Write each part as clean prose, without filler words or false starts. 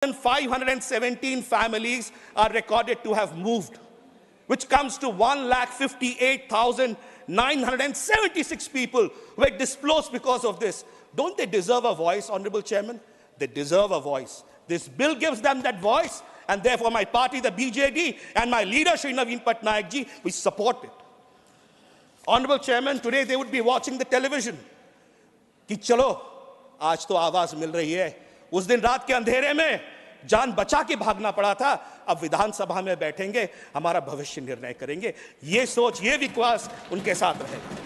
517 families are recorded to have moved, which comes to 158,976 people were displaced because of this. Don't they deserve a voice, Honorable Chairman? They deserve a voice. This bill gives them that voice, and therefore my party, the BJD, and my leader, Shri Naveen Patnaik ji, we support it. Honorable Chairman, today they would be watching the television. कि चलो, आज तो आवाज मिल रही है. उस दिन रात के अंधेरे में जान बचा के भागना पड़ा था. अब विधानसभा में बैठेंगे, हमारा भविष्य निर्णय करेंगे. ये सोच, ये विश्वास उनके साथ रहेगा.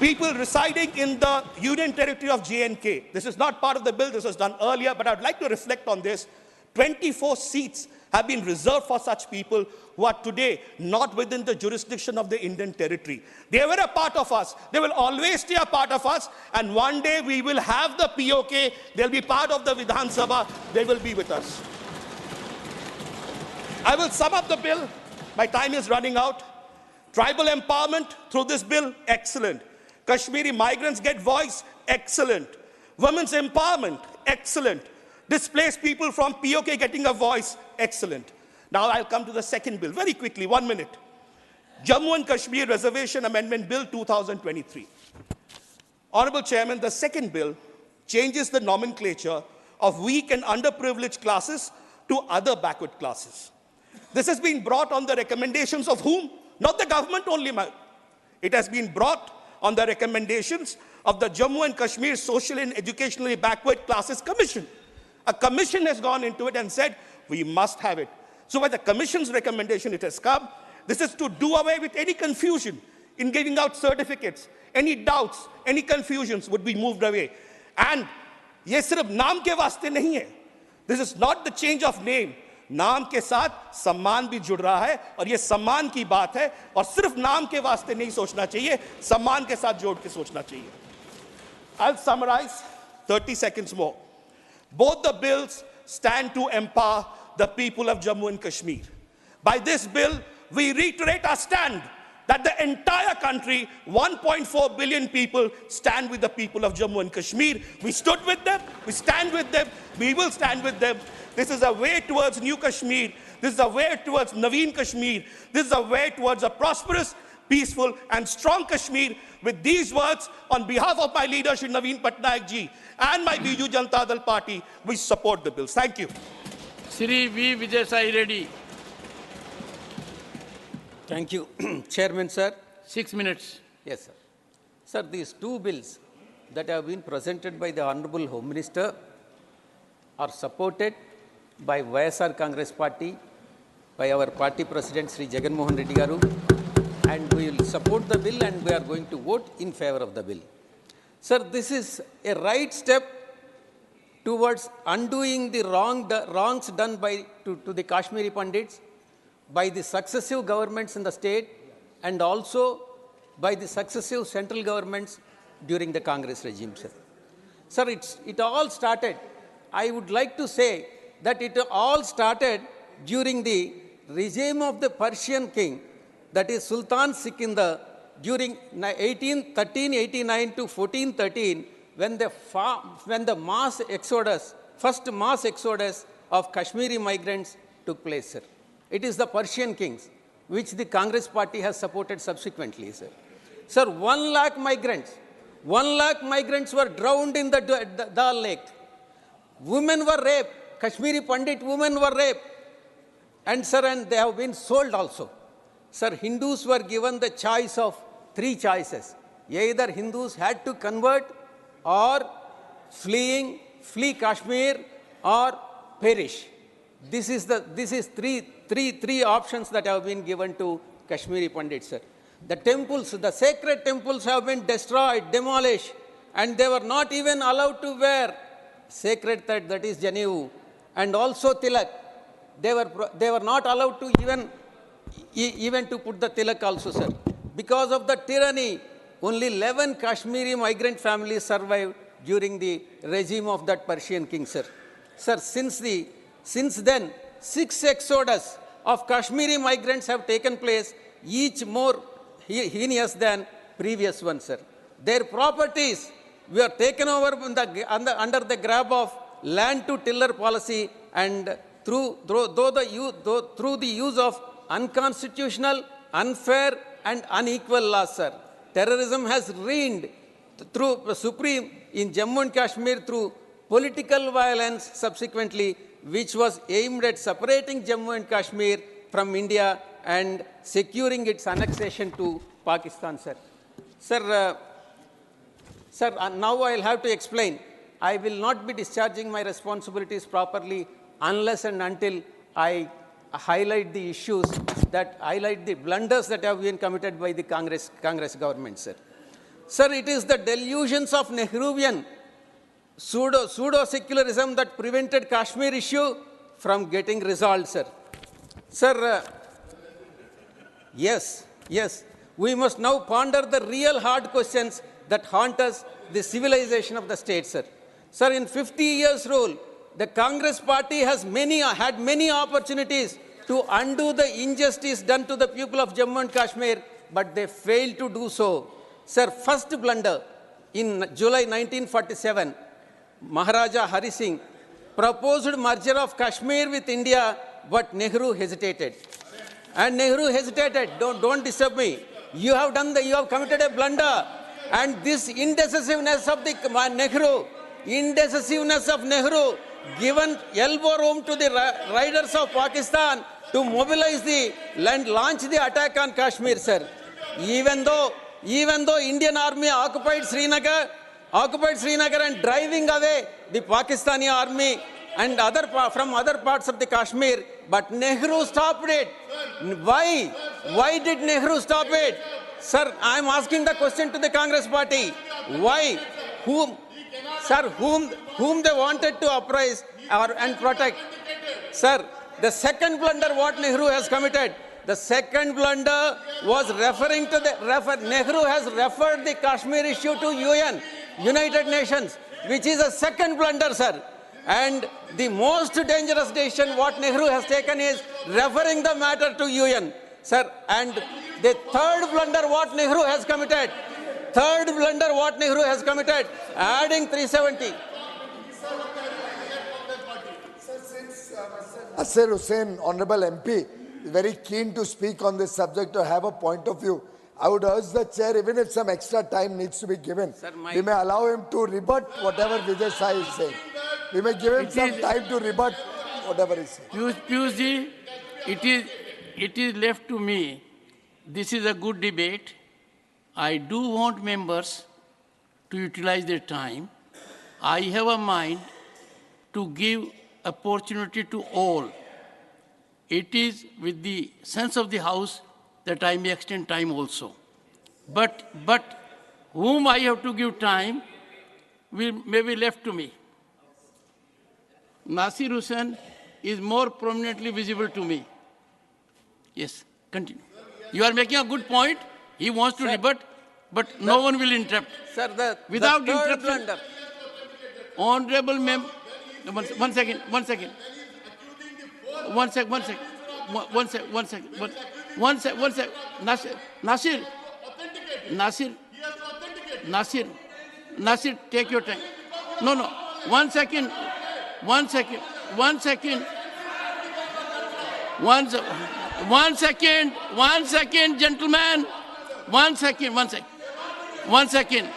People residing in the Union Territory of J&K. This is not part of the bill. This was done earlier, but I'd like to reflect on this. 24 seats have been reserved for such people who are today not within the jurisdiction of the Indian territory. They were a part of us. They will always stay a part of us. And one day we will have the POK. They'll be part of the Vidhan Sabha. They will be with us. I will sum up the bill. My time is running out. Tribal empowerment through this bill, excellent. Kashmiri migrants get voice, excellent. Women's empowerment, excellent. Displaced people from POK getting a voice, excellent. Now I'll come to the second bill, very quickly, 1 minute. Jammu and Kashmir Reservation Amendment Bill 2023. Honorable Chairman, the second bill changes the nomenclature of weak and underprivileged classes to other backward classes. This has been brought on the recommendations of whom? Not the government only. It has been brought on the recommendations of the Jammu and Kashmir Social and Educationally Backward Classes Commission. A commission has gone into it and said, we must have it. So by the commission's recommendation it has come. This is to do away with any confusion in giving out certificates. Any doubts, any confusions would be moved away. And ये सिर्फ नाम के वास्ते नहीं है. This is not the change of name. नाम के साथ सम्मान भी जुड़ रहा है और ये सम्मान की बात है और सिर्फ नाम के वास्ते नहीं सोचना चाहिए, सम्मान के साथ जोड़ के सोचना चाहिए. I'll summarize 30 seconds more. Both the bills stand to empower the people of Jammu and Kashmir. By this bill, we reiterate our stand that the entire country, 1.4 billion people, stand with the people of Jammu and Kashmir. We stood with them, we stand with them, we will stand with them. This is a way towards new Kashmir. This is a way towards Naveen Kashmir. This is a way towards a prosperous, peaceful and strong Kashmir. With these words, on behalf of my leader, Shri Naveen Patnaik ji, and my Biju Janata Dal Party, we support the bills. Thank you. Shri V. Vijay Sai Reddy. Thank you, Chairman, sir. 6 minutes. Yes, sir. Sir, these two bills that have been presented by the Honorable Home Minister are supported by YSR Congress Party, by our party President Sri Jagan Mohan Reddy Garu, and we will support the bill and we are going to vote in favor of the bill. Sir, this is a right step towards undoing the wrongs done to the Kashmiri Pandits by the successive governments in the state and also by the successive central governments during the Congress regime, sir. Sir, it all started, I would like to say that it all started during the regime of the Persian king, that is Sultan Sikandar, during 1389 to 1413, when the mass exodus, first mass exodus of Kashmiri migrants took place, sir. It is the Persian kings, which the Congress party has supported subsequently, sir. Sir, 1 lakh migrants were drowned in the Dal Lake. Women were raped. Kashmiri Pandit women were raped. And sir, and they have been sold also. Sir, Hindus were given the choice of 3 choices. Either Hindus had to convert or flee Kashmir or perish. This is three options that have been given to Kashmiri Pandits, sir. The temples, the sacred temples have been destroyed, demolished, and they were not even allowed to wear sacred thread, that is Janevu, and also tilak. They were not allowed to even to put the tilak also, sir. Because of the tyranny, only 11 Kashmiri migrant families survived during the regime of that Persian king, sir. Sir, since then, 6 exodus of Kashmiri migrants have taken place, each more heinous than previous one, sir. Their properties were taken over under the grab of land to tiller policy and through the use of unconstitutional, unfair and unequal laws, sir. Terrorism has reigned through supreme in Jammu and Kashmir through political violence subsequently, which was aimed at separating Jammu and Kashmir from India and securing its annexation to Pakistan, sir. Sir, now I'll have to explain. I will not be discharging my responsibilities properly unless and until I highlight the issues that highlight the blunders that have been committed by the Congress government, sir. Sir, it is the delusions of Nehruvian pseudo-secularism that prevented Kashmir issue from getting resolved, sir. Sir, yes, we must now ponder the real hard questions that haunt us, the civilization of the state, sir. Sir, in 50 years rule, the Congress party has had many opportunities to undo the injustice done to the people of Jammu and Kashmir, but they failed to do so. Sir, first blunder, in July 1947, Maharaja Hari Singh proposed merger of Kashmir with India, but Nehru hesitated. And Nehru hesitated. Don't disturb me. You have committed a blunder. And this indecisiveness of Nehru, given elbow room to the riders of Pakistan to mobilize the land, launch the attack on Kashmir, sir. Even though Indian army occupied Srinagar and driving away the Pakistani army and from other parts of the Kashmir, but Nehru stopped it. Why? Why did Nehru stop it? Sir, I am asking the question to the Congress party. Why? Whom they wanted to uprise and protect? Sir, the second blunder what Nehru has committed, the second blunder was referring to Nehru has referred the Kashmir issue to UN, United Nations, which is a second blunder, sir. And the most dangerous decision what Nehru has taken is referring the matter to UN, sir. And the third blunder what Nehru has committed, adding 370. Asir Hussain, Honorable MP, is very keen to speak on this subject or have a point of view. I would urge the chair, even if some extra time needs to be given, sir, we may allow him to rebut whatever Vijay Sai is saying. We may give him some time to rebut whatever he says. Piyush ji, it is left to me. This is a good debate. I do want members to utilize their time. I have a mind to give opportunity to all. It is with the sense of the House that I may extend time also. But whom I have to give time may be left to me. Nasir Hussain is more prominently visible to me. Yes, continue. You are making a good point. He wants to rebut, but no one will interrupt. Sir, without interruption. Honorable member, one second. Nasir, take your time. No, 1 second. 1 second. 1 second. 1 second. 1 second, gentlemen. 1 second. 1 second.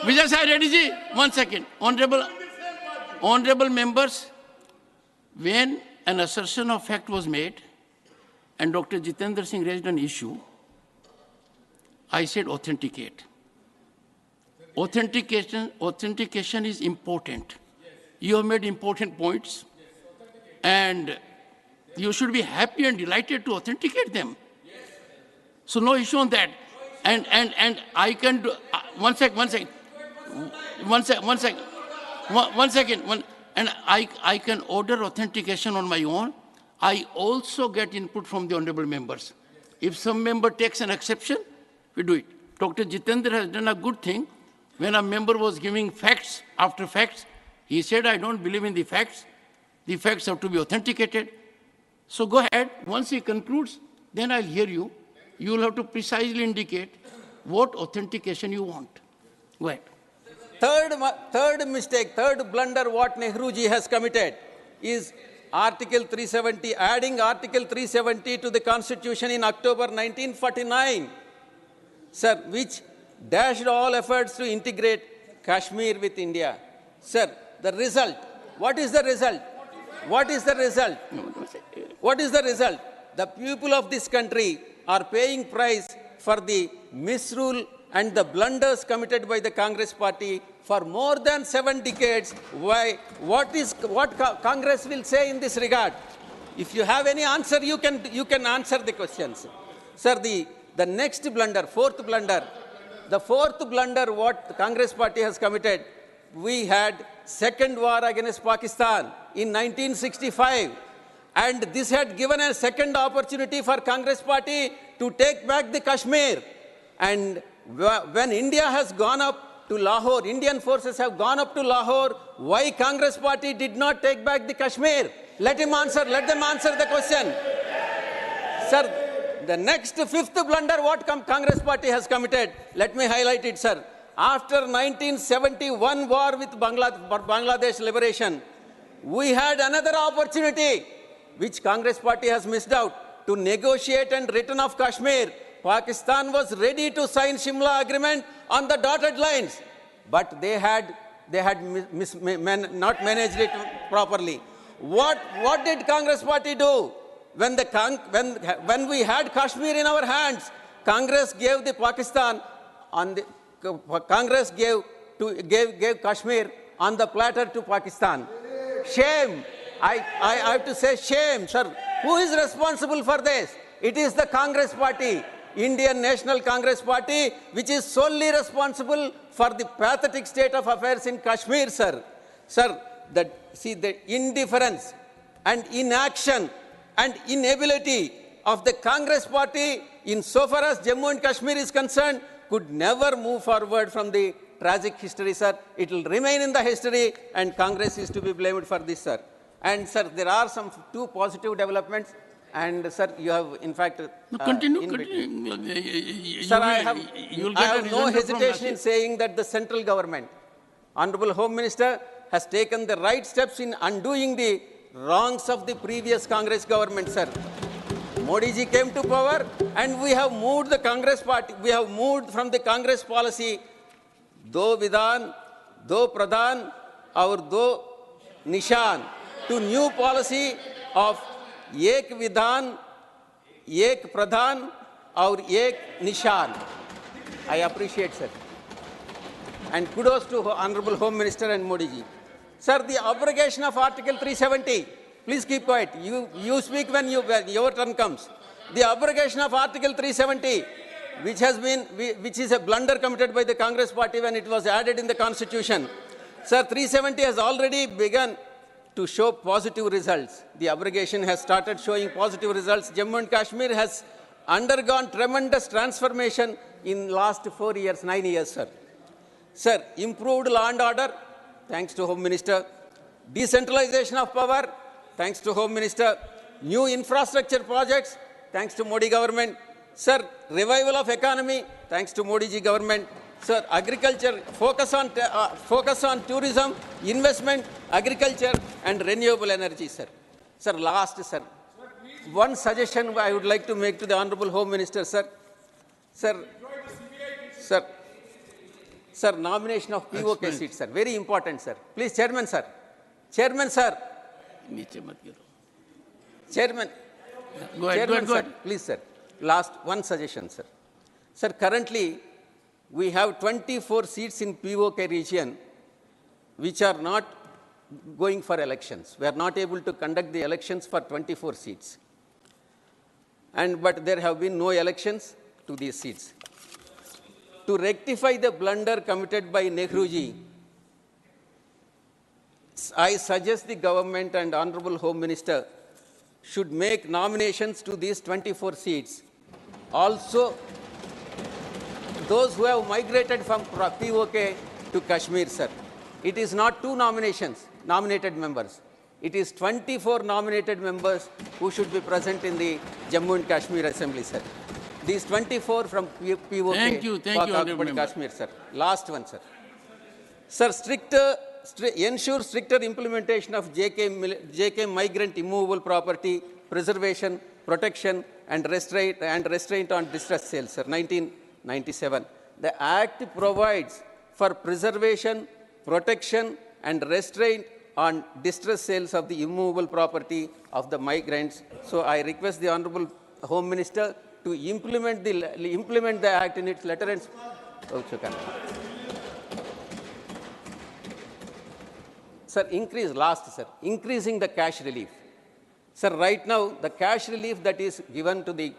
Vijay Sai Reddy ji, 1 second. Honorable members, when an assertion of fact was made and Dr. Jitendra Singh raised an issue, I said authenticate. Authentication is important. You have made important points, and you should be happy and delighted to authenticate them. So no issue on that. And I can do, one second. And I can order authentication on my own. I also get input from the honorable members. If some member takes an exception, we do it. Dr. Jitendra has done a good thing. When a member was giving facts after facts, he said, I don't believe in the facts. The facts have to be authenticated. So go ahead. Once he concludes, then I'll hear you. You will have to precisely indicate what authentication you want. Go ahead. third mistake, third blunder what Nehruji has committed is Article 370, adding Article 370 to the Constitution in October 1949, sir, which dashed all efforts to integrate Kashmir with India. Sir, the result, what is the result? What is the result? What is the result? The people of this country are paying price for the misrule and the blunders committed by the Congress party for more than 7 decades. Why? What Congress will say in this regard? If you have any answer, you can answer the questions. Sir, the next blunder, fourth blunder, the fourth blunder what the Congress party has committed, we had second war against Pakistan in 1965. And this had given a second opportunity for Congress party to take back the Kashmir. And when India has gone up to Lahore, Indian forces have gone up to Lahore, why Congress party did not take back the Kashmir? Let them answer the question. Sir, the next fifth blunder what Congress party has committed, let me highlight it, sir. After 1971 war with Bangladesh liberation, we had another opportunity which Congress party has missed out to negotiate and return of Kashmir. Pakistan was ready to sign Shimla agreement on the dotted lines, but they had not managed it properly. What did Congress party do? When we had Kashmir in our hands, Congress gave the Pakistan on the Congress gave Kashmir on the platter to Pakistan. Shame. I have to say shame, sir. Who is responsible for this? It is the Congress party, Indian National Congress Party, which is solely responsible for the pathetic state of affairs in Kashmir, sir. Sir, the indifference and inaction and inability of the Congress party insofar as Jammu and Kashmir is concerned could never move forward from the tragic history, sir. It will remain in the history, and Congress is to be blamed for this, sir. And, sir, there are some two positive developments. And, sir, you have, in fact... continue. Sir, I have no hesitation in saying that the central government, Honorable Home Minister, has taken the right steps in undoing the wrongs of the previous Congress government, sir. Modi ji came to power, and we have moved the Congress party, we have moved from the Congress policy, do Vidhan, do Pradhan, or do Nishan, to new policy of Ek Vidhan, Ek Pradhan, or Ek Nishan. I appreciate, sir. And kudos to Honorable Home Minister and Modi ji. Sir, the abrogation of Article 370, please keep quiet. You speak when your turn comes. The abrogation of Article 370, which is a blunder committed by the Congress party when it was added in the Constitution. Sir, 370 has already begun to show positive results. The abrogation has started showing positive results. Jammu and Kashmir has undergone tremendous transformation in last 4 years, 9 years, sir. Sir, improved law and order, thanks to Home Minister. Decentralization of power, thanks to Home Minister. New infrastructure projects, thanks to Modi government. Sir, revival of economy, thanks to Modi ji government. Sir, agriculture, focus on tourism, investment, agriculture, and renewable energy, sir. Sir, last, sir. One suggestion I would like to make to the Honorable Home Minister, sir. Sir, nomination of POK seats, sir. Very important, sir. Please, Chairman, sir. Chairman, sir. Chairman. Go ahead. Please, sir. Last, one suggestion, sir. Sir, currently, we have 24 seats in POK region which are not going for elections. We are not able to conduct the elections for 24 seats. But there have been no elections to these seats. To rectify the blunder committed by Nehruji, I suggest the government and Honorable Home Minister should make nominations to these 24 seats. Also, those who have migrated from POK to Kashmir, sir. It is not 2 nominated members. It is 24 nominated members who should be present in the Jammu and Kashmir Assembly, sir. These 24 from POK, Thank you, Kashmir, sir. Last one, sir. Sir, ensure stricter implementation of JK migrant immovable property, preservation, protection, and restraint on distress sales, sir, 1997. The Act provides for preservation, protection, and restraint on distress sales of the immovable property of the migrants. So I request the Honorable Home Minister to implement the Act in its letter and... Sir, increasing the cash relief. Sir, right now, the cash relief that is given to the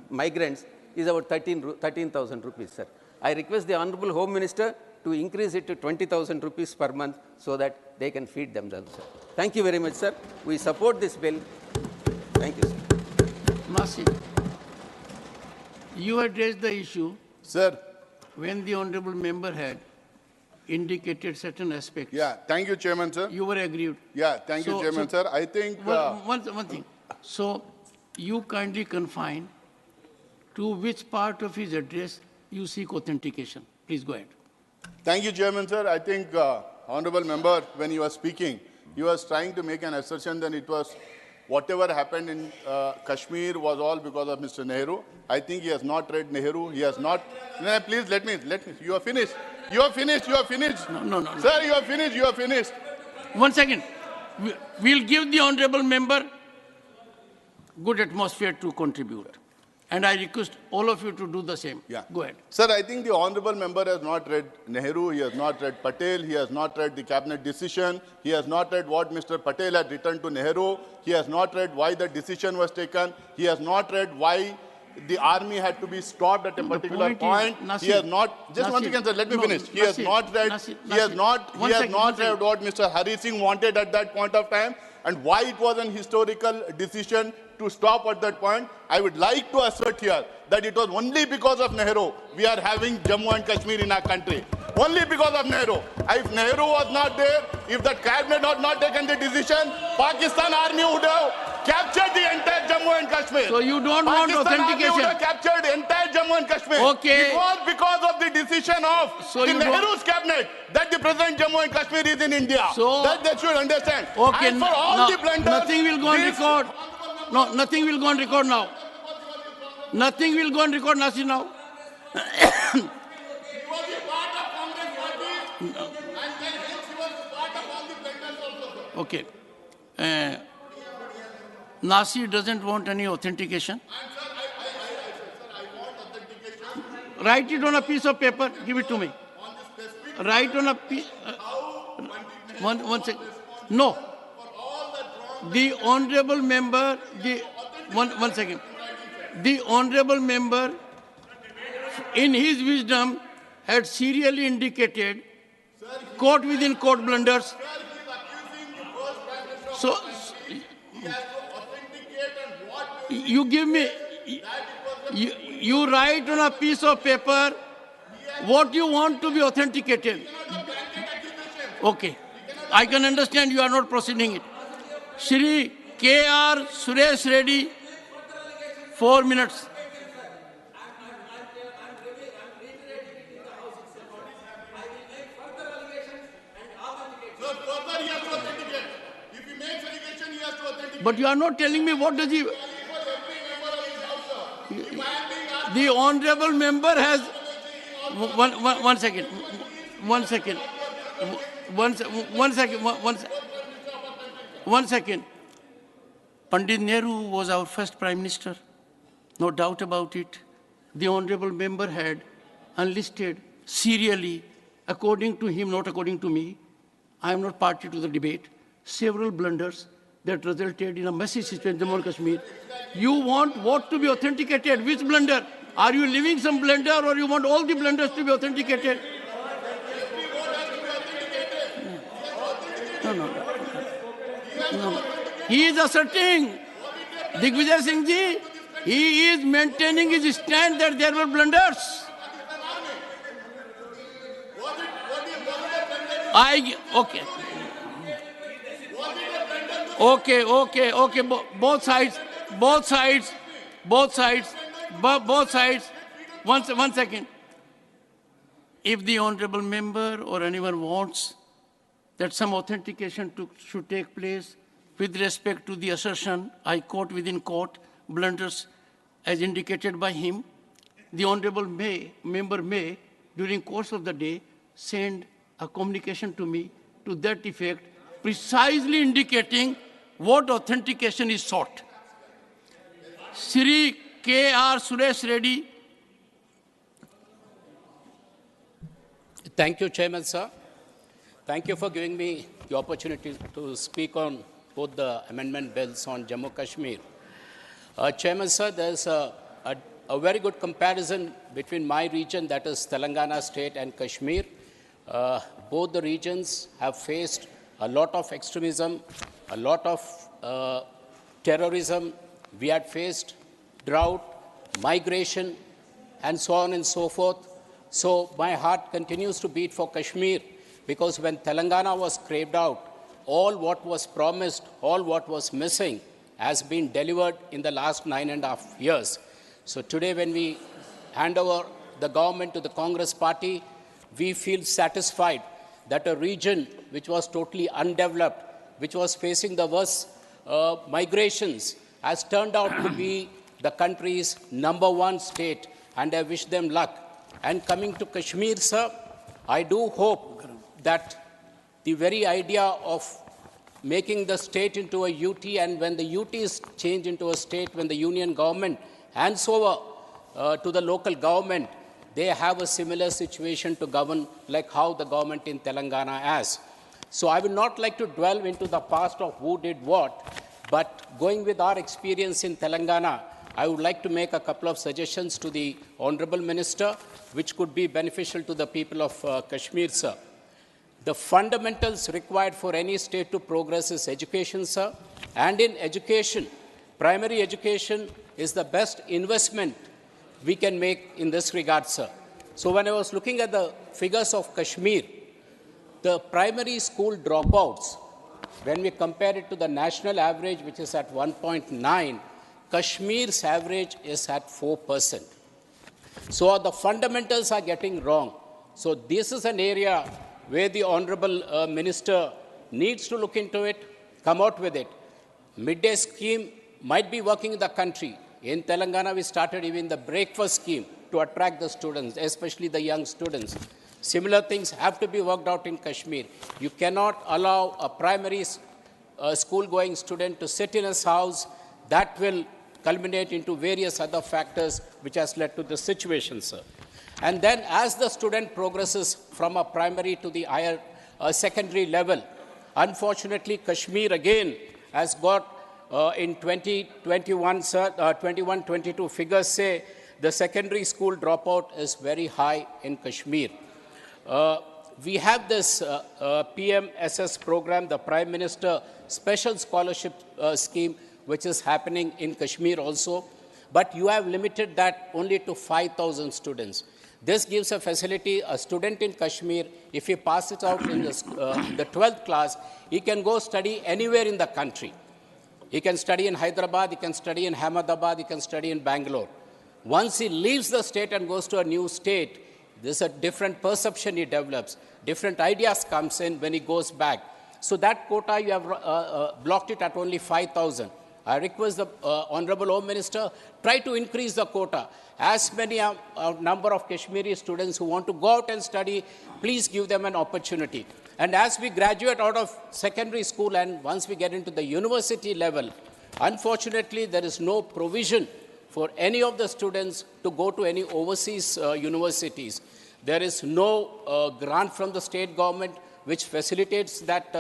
migrants is about 13,000 rupees, sir. I request the Honorable Home Minister to increase it to 20,000 rupees per month so that they can feed themselves, sir. Thank you very much, sir. We support this bill. Thank you, sir. Nasi, you had raised the issue. Sir. When the Honorable Member had indicated certain aspects. Yeah, thank you, Chairman, sir. You were aggrieved. Yeah, thank you, Chairman, sir. I think... One thing. So, you kindly confine to which part of his address you seek authentication. Please go ahead. Thank you, Chairman, sir. I think, Honorable Member, when you were speaking, you was trying to make an assertion that it was whatever happened in Kashmir was all because of Mr. Nehru. I think he has not read Nehru. He has not... No, please, let me. You are finished. You are finished. No. Sir, you are finished. 1 second. We'll give the Honorable Member good atmosphere to contribute. And I request all of you to do the same. Yeah. Go ahead. Sir, I think the Honorable Member has not read Nehru, he has not read Patel, he has not read the cabinet decision, he has not read what Mr. Patel had written to Nehru, he has not read why the decision was taken, he has not read why the army had to be stopped at a particular point. He has not, just one second, sir, let me finish. He has not read what Mr. Hari Singh wanted at that point of time and why it was an historical decision to stop at that point. I would like to assert here that it was only because of Nehru we are having Jammu and Kashmir in our country. Only because of Nehru. If Nehru was not there, if the cabinet had not taken the decision, Pakistan army would have captured the entire Jammu and Kashmir. So you don't want authentication? Pakistan army would have captured the entire Jammu and Kashmir. Okay. It was because of the decision of the Nehru's cabinet that the present Jammu and Kashmir is in India. So that they should understand. Okay. And for all the blunders, nothing will go on record. No, nothing will go on record now. Nothing will go on record, Nasi, now. Okay. Nasi doesn't want any authentication. Write it on a piece of paper. Give it to me. Write on a piece. One second. No. The Honorable Member, one second. The Honorable Member, in his wisdom, had serially indicated court within court blunders. So, you give me, you write on a piece of paper what you want to be authenticated. Okay. I can understand you are not proceeding it. Shri K.R. Suresh Reddy, 4 minutes. But you are not telling me what does he... The Honorable Member has... One second. Pandit Nehru was our first Prime Minister. No doubt about it. The Honorable Member had unlisted serially, according to him, not according to me. I am not party to the debate. Several blunders that resulted in a messy situation in Jammu and Kashmir. You want what to be authenticated? Which blunder? Are you leaving some blunder or you want all the blunders to be authenticated? No. He is asserting, Digvijay Singh ji, he is maintaining his stand that there were blunders. Okay. Both sides. One second. if the honorable member or anyone wants that some authentication should take place with respect to the assertion, I quote within quote, blunders as indicated by him, the honorable member may, during course of the day, send a communication to me to that effect, precisely indicating what authentication is sought. Sri K.R. Suresh Reddy. Thank you, Chairman, sir. Thank you for giving me the opportunity to speak on both the amendment bills on Jammu Kashmir. Chairman, sir, there's a very good comparison between my region, that is Telangana state, and Kashmir. Both the regions have faced a lot of extremism, a lot of terrorism. We had faced drought, migration, and so on and so forth. So my heart continues to beat for Kashmir, because when Telangana was craved out, all what was promised, all what was missing has been delivered in the last 9.5 years. So today when we hand over the government to the Congress party, we feel satisfied that a region which was totally undeveloped, which was facing the worst migrations, has turned out to be the country's #1 state, and I wish them luck. And coming to Kashmir, sir, I do hope that the very idea of making the state into a UT, and when the UT is changed into a state, when the union government hands over to the local government, they have a similar situation to govern like how the government in Telangana has. So I would not like to dwell into the past of who did what, but going with our experience in Telangana, I would like to make a couple of suggestions to the Honorable Minister, which could be beneficial to the people of Kashmir, sir. The fundamentals required for any state to progress is education, sir. And in education, primary education is the best investment we can make in this regard, sir. So when I was looking at the figures of Kashmir, the primary school dropouts, when we compare it to the national average, which is at 1.9, Kashmir's average is at 4%. So the fundamentals are getting wrong. So this is an area where the Honorable Minister needs to look into it, come out with it. Midday scheme might be working in the country. In Telangana, we started even the breakfast scheme to attract the students, especially the young students. Similar things have to be worked out in Kashmir. You cannot allow a primary school-going student to sit in his house. That will culminate into various other factors which has led to the situation, sir. And then as the student progresses from a primary to the higher secondary level, unfortunately, Kashmir again has got in 2021, sir, 21-22 figures say the secondary school dropout is very high in Kashmir. We have this PMSS program, the Prime Minister Special Scholarship Scheme, which is happening in Kashmir also, but you have limited that only to 5,000 students. This gives a facility, a student in Kashmir, if he passes out in the 12th class, he can go study anywhere in the country. He can study in Hyderabad, he can study in Ahmedabad, he can study in Bangalore. Once he leaves the state and goes to a new state, there's a different perception he develops, different ideas comes in when he goes back. So that quota, you have blocked it at only 5,000. I request the Honorable Home Minister, try to increase the quota. As many number of Kashmiri students who want to go out and study, please give them an opportunity. And as we graduate out of secondary school and once we get into the university level, unfortunately, there is no provision for any of the students to go to any overseas universities. There is no grant from the state government which facilitates that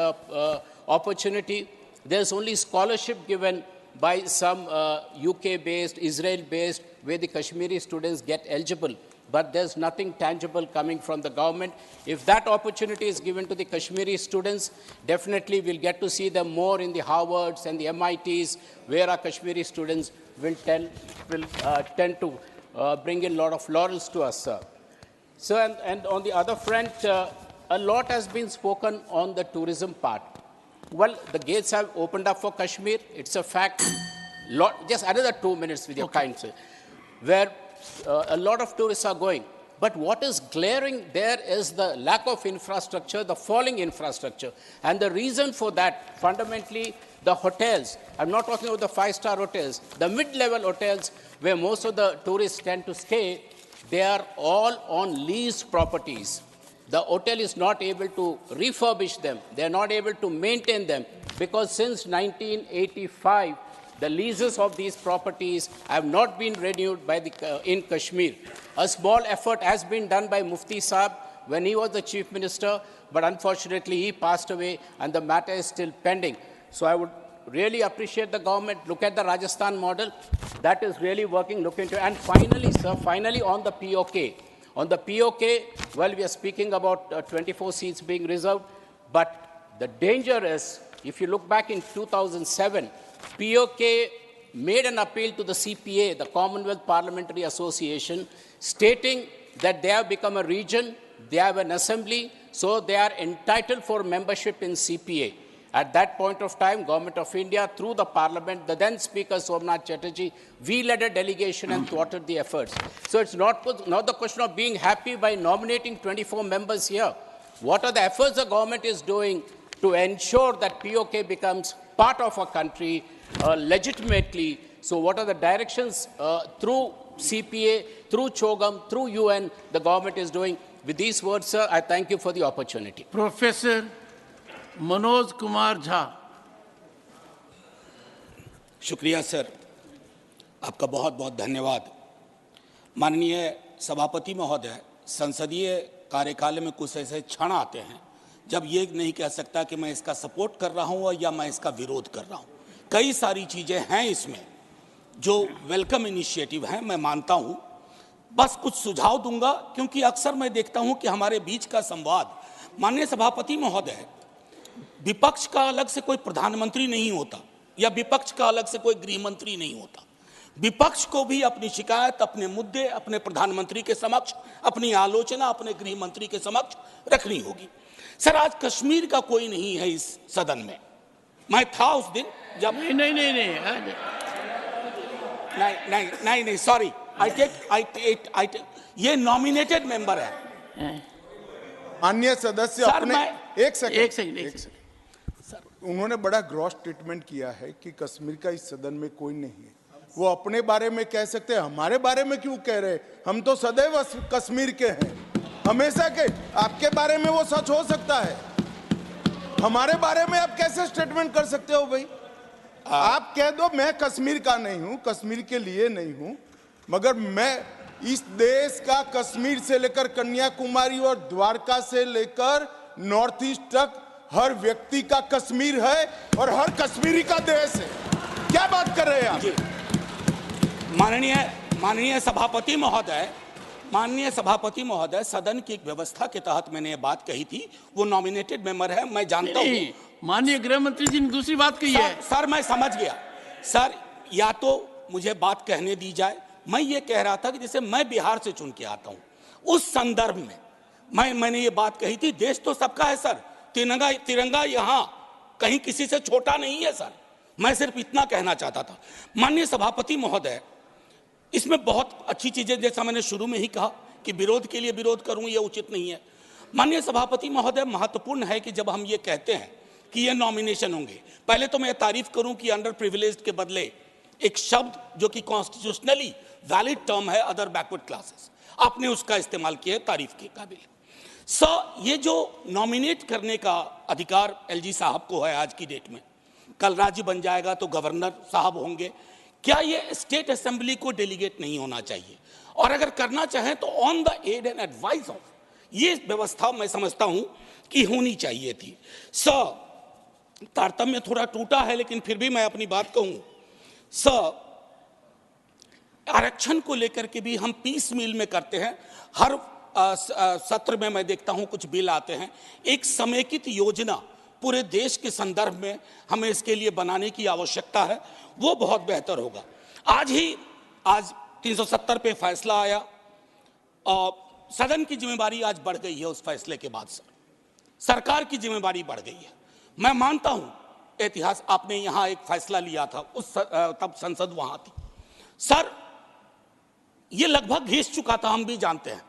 opportunity. There's only scholarship given by some UK-based, Israel-based, where the Kashmiri students get eligible. But there's nothing tangible coming from the government. If that opportunity is given to the Kashmiri students, definitely we'll get to see them more in the Harvards and the MITs, where our Kashmiri students will tend to bring in a lot of laurels to us, sir. So, and on the other front, a lot has been spoken on the tourism part. Well, the gates have opened up for Kashmir. It's a fact. Just another 2 minutes with your kind, sir. Where a lot of tourists are going. But what is glaring there is the lack of infrastructure, the falling infrastructure. And the reason for that, fundamentally, the hotels, I'm not talking about the five-star hotels, the mid-level hotels where most of the tourists tend to stay, they are all on leased properties. The hotel is not able to refurbish them. They are not able to maintain them because since 1985, the leases of these properties have not been renewed by in Kashmir. A small effort has been done by Mufti Saab when he was the Chief Minister, but unfortunately he passed away and the matter is still pending. So I would really appreciate the government. Look at the Rajasthan model. That is really working. Look into it. And finally, sir, finally on the POK. On the POK, well, we are speaking about 24 seats being reserved, but the danger is, if you look back in 2007, POK made an appeal to the CPA, the Commonwealth Parliamentary Association, stating that they have become a region, they have an assembly, so they are entitled for membership in CPA. At that point of time, Government of India, through the Parliament, the then Speaker Somnath Chatterjee, we led a delegation and thwarted the efforts. So it's not the question of being happy by nominating 24 members here. What are the efforts the government is doing to ensure that POK becomes part of our country legitimately? So what are the directions through CPA, through CHOGM, through UN, the government is doing? With these words, sir, I thank you for the opportunity. Professor Manoj Kumar Jha. शुक्रिया sir, आपका बहुत बहुत धन्यवाद। माननीय सभापति महोदय, संसदीय कार्यकाल में कुछ ऐसे क्षण आते हैं जब ये नहीं कह सकता कि मैं इसका सपोर्ट कर रहा हूँ या मैं इसका विरोध कर रहा हूँ। कई सारी चीज़ें हैं इसमें जो वेलकम इनिशिएटिव हैं, मैं मानता हूँ। बस कुछ सुझाव दूंगा क्योंकि अक्सर मैं देखता हूँ कि हमारे बीच का संवाद, माननीय सभापति महोदय, विपक्ष का अलग से कोई प्रधानमंत्री नहीं होता या विपक्ष का अलग से कोई गृह मंत्री नहीं होता। विपक्ष को भी अपनी शिकायत, अपने मुद्दे अपने प्रधानमंत्री के समक्ष, अपनी आलोचना अपने गृह मंत्री के समक्ष रखनी होगी। सर, आज कश्मीर का कोई नहीं है इस सदन में। मैं था उस दिन जब नहीं सॉरी, आई टेक ये नॉमिनेटेड मेंबर है। माननीय सदस्य अपने एक सेकंड उन्होंने बड़ा ग्रॉस स्टेटमेंट किया है कि कश्मीर का इस सदन में कोई नहीं है। वो अपने बारे में कह सकते हैं, हमारे बारे में क्यों कह रहे? हम तो सदैव कश्मीर के हैं, हमेशा के। आपके बारे में वो सच हो सकता है, हमारे बारे में आप कैसे स्टेटमेंट कर सकते हो भाई? आप कह दो मैं कश्मीर का नहीं हूं, कश्मीर के लिए नहीं हूं, मगर मैं इस देश का कश्मीर से लेकर कन्याकुमारी और द्वारका से लेकर नॉर्थ ईस्ट तक हर व्यक्ति का कश्मीर है और हर कश्मीरी का देश है। क्या बात कर रहे हैं आप? माननीय सभापति महोदय, सदन की एक व्यवस्था के तहत मैंने ये बात कही थी। वो नॉमिनेटेड मेंबर है, मैं जानता हूँ। माननीय गृह मंत्री जी ने दूसरी बात कही है। सर मैं समझ गया। सर, या तो मुझे बात कहने दी जाए। मैं ये कह रहा था कि जैसे मैं बिहार से चुन के आता हूँ, उस संदर्भ में मैंने ये बात कही थी। देश तो सबका है सर, तिरंगा यहाँ कहीं किसी से छोटा नहीं है सर। मैं सिर्फ इतना कहना चाहता था। माननीय सभापति महोदय, इसमें बहुत अच्छी चीजें, जैसा मैंने शुरू में ही कहा कि विरोध के लिए विरोध करूं ये उचित नहीं है। माननीय सभापति महोदय, महत्वपूर्ण है कि जब हम ये कहते हैं कि ये नॉमिनेशन होंगे, पहले तो मैं तारीफ करूं कि अंडर प्रिविलेज्ड के बदले एक शब्द जो कि कॉन्स्टिट्यूशनली वैलिड टर्म है, अदर बैकवर्ड क्लासेस, आपने उसका इस्तेमाल किया है, तारीफ के काबिल। सर, ये जो नॉमिनेट करने का अधिकार एलजी साहब को है आज की डेट में, कल राज्य बन जाएगा तो गवर्नर साहब होंगे, क्या ये स्टेट असेंबली को डेलीगेट नहीं होना चाहिए? और अगर करना चाहें तो on the aid and advice of, ये व्यवस्था मैं समझता हूं कि होनी चाहिए थी। सर, तारतम्य थोड़ा टूटा है लेकिन फिर भी मैं अपनी बात कहूं। सर, आरक्षण को लेकर के भी हम पीस मील में करते हैं। हर सत्र में मैं देखता हूं कुछ बिल आते हैं। एक समेकित योजना पूरे देश के संदर्भ में हमें इसके लिए बनाने की आवश्यकता है, वो बहुत बेहतर होगा। आज 370 पे फैसला आया और सदन की जिम्मेदारी आज बढ़ गई है। उस फैसले के बाद सरकार की जिम्मेदारी बढ़ गई है। मैं मानता हूं इतिहास, आपने यहां एक फैसला लिया था, तब संसद वहां थी। सर, ये लगभग घिस चुका था, हम भी जानते हैं।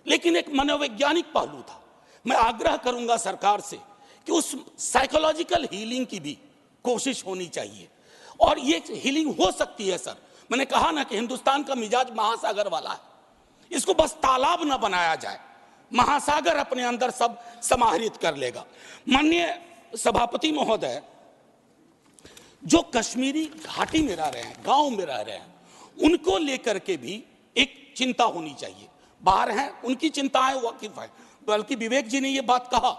लेकिन एक मनोवैज्ञानिक पहलू था। मैं आग्रह करूंगा सरकार से कि उस साइकोलॉजिकल हीलिंग की भी कोशिश होनी चाहिए, और ये हीलिंग हो सकती है सर। मैंने कहा ना कि हिंदुस्तान का मिजाज महासागर वाला है, इसको बस तालाब ना बनाया जाए, महासागर अपने अंदर सब समाहित कर लेगा। माननीय सभापति महोदय, जो कश्मीरी घाटी में रह रहे हैं, गांव में रह रहे हैं, उनको लेकर के भी एक चिंता होनी चाहिए। बाहर हैं, उनकी चिंताएं वाकिफ है, बल्कि विवेक जी ने यह बात कहा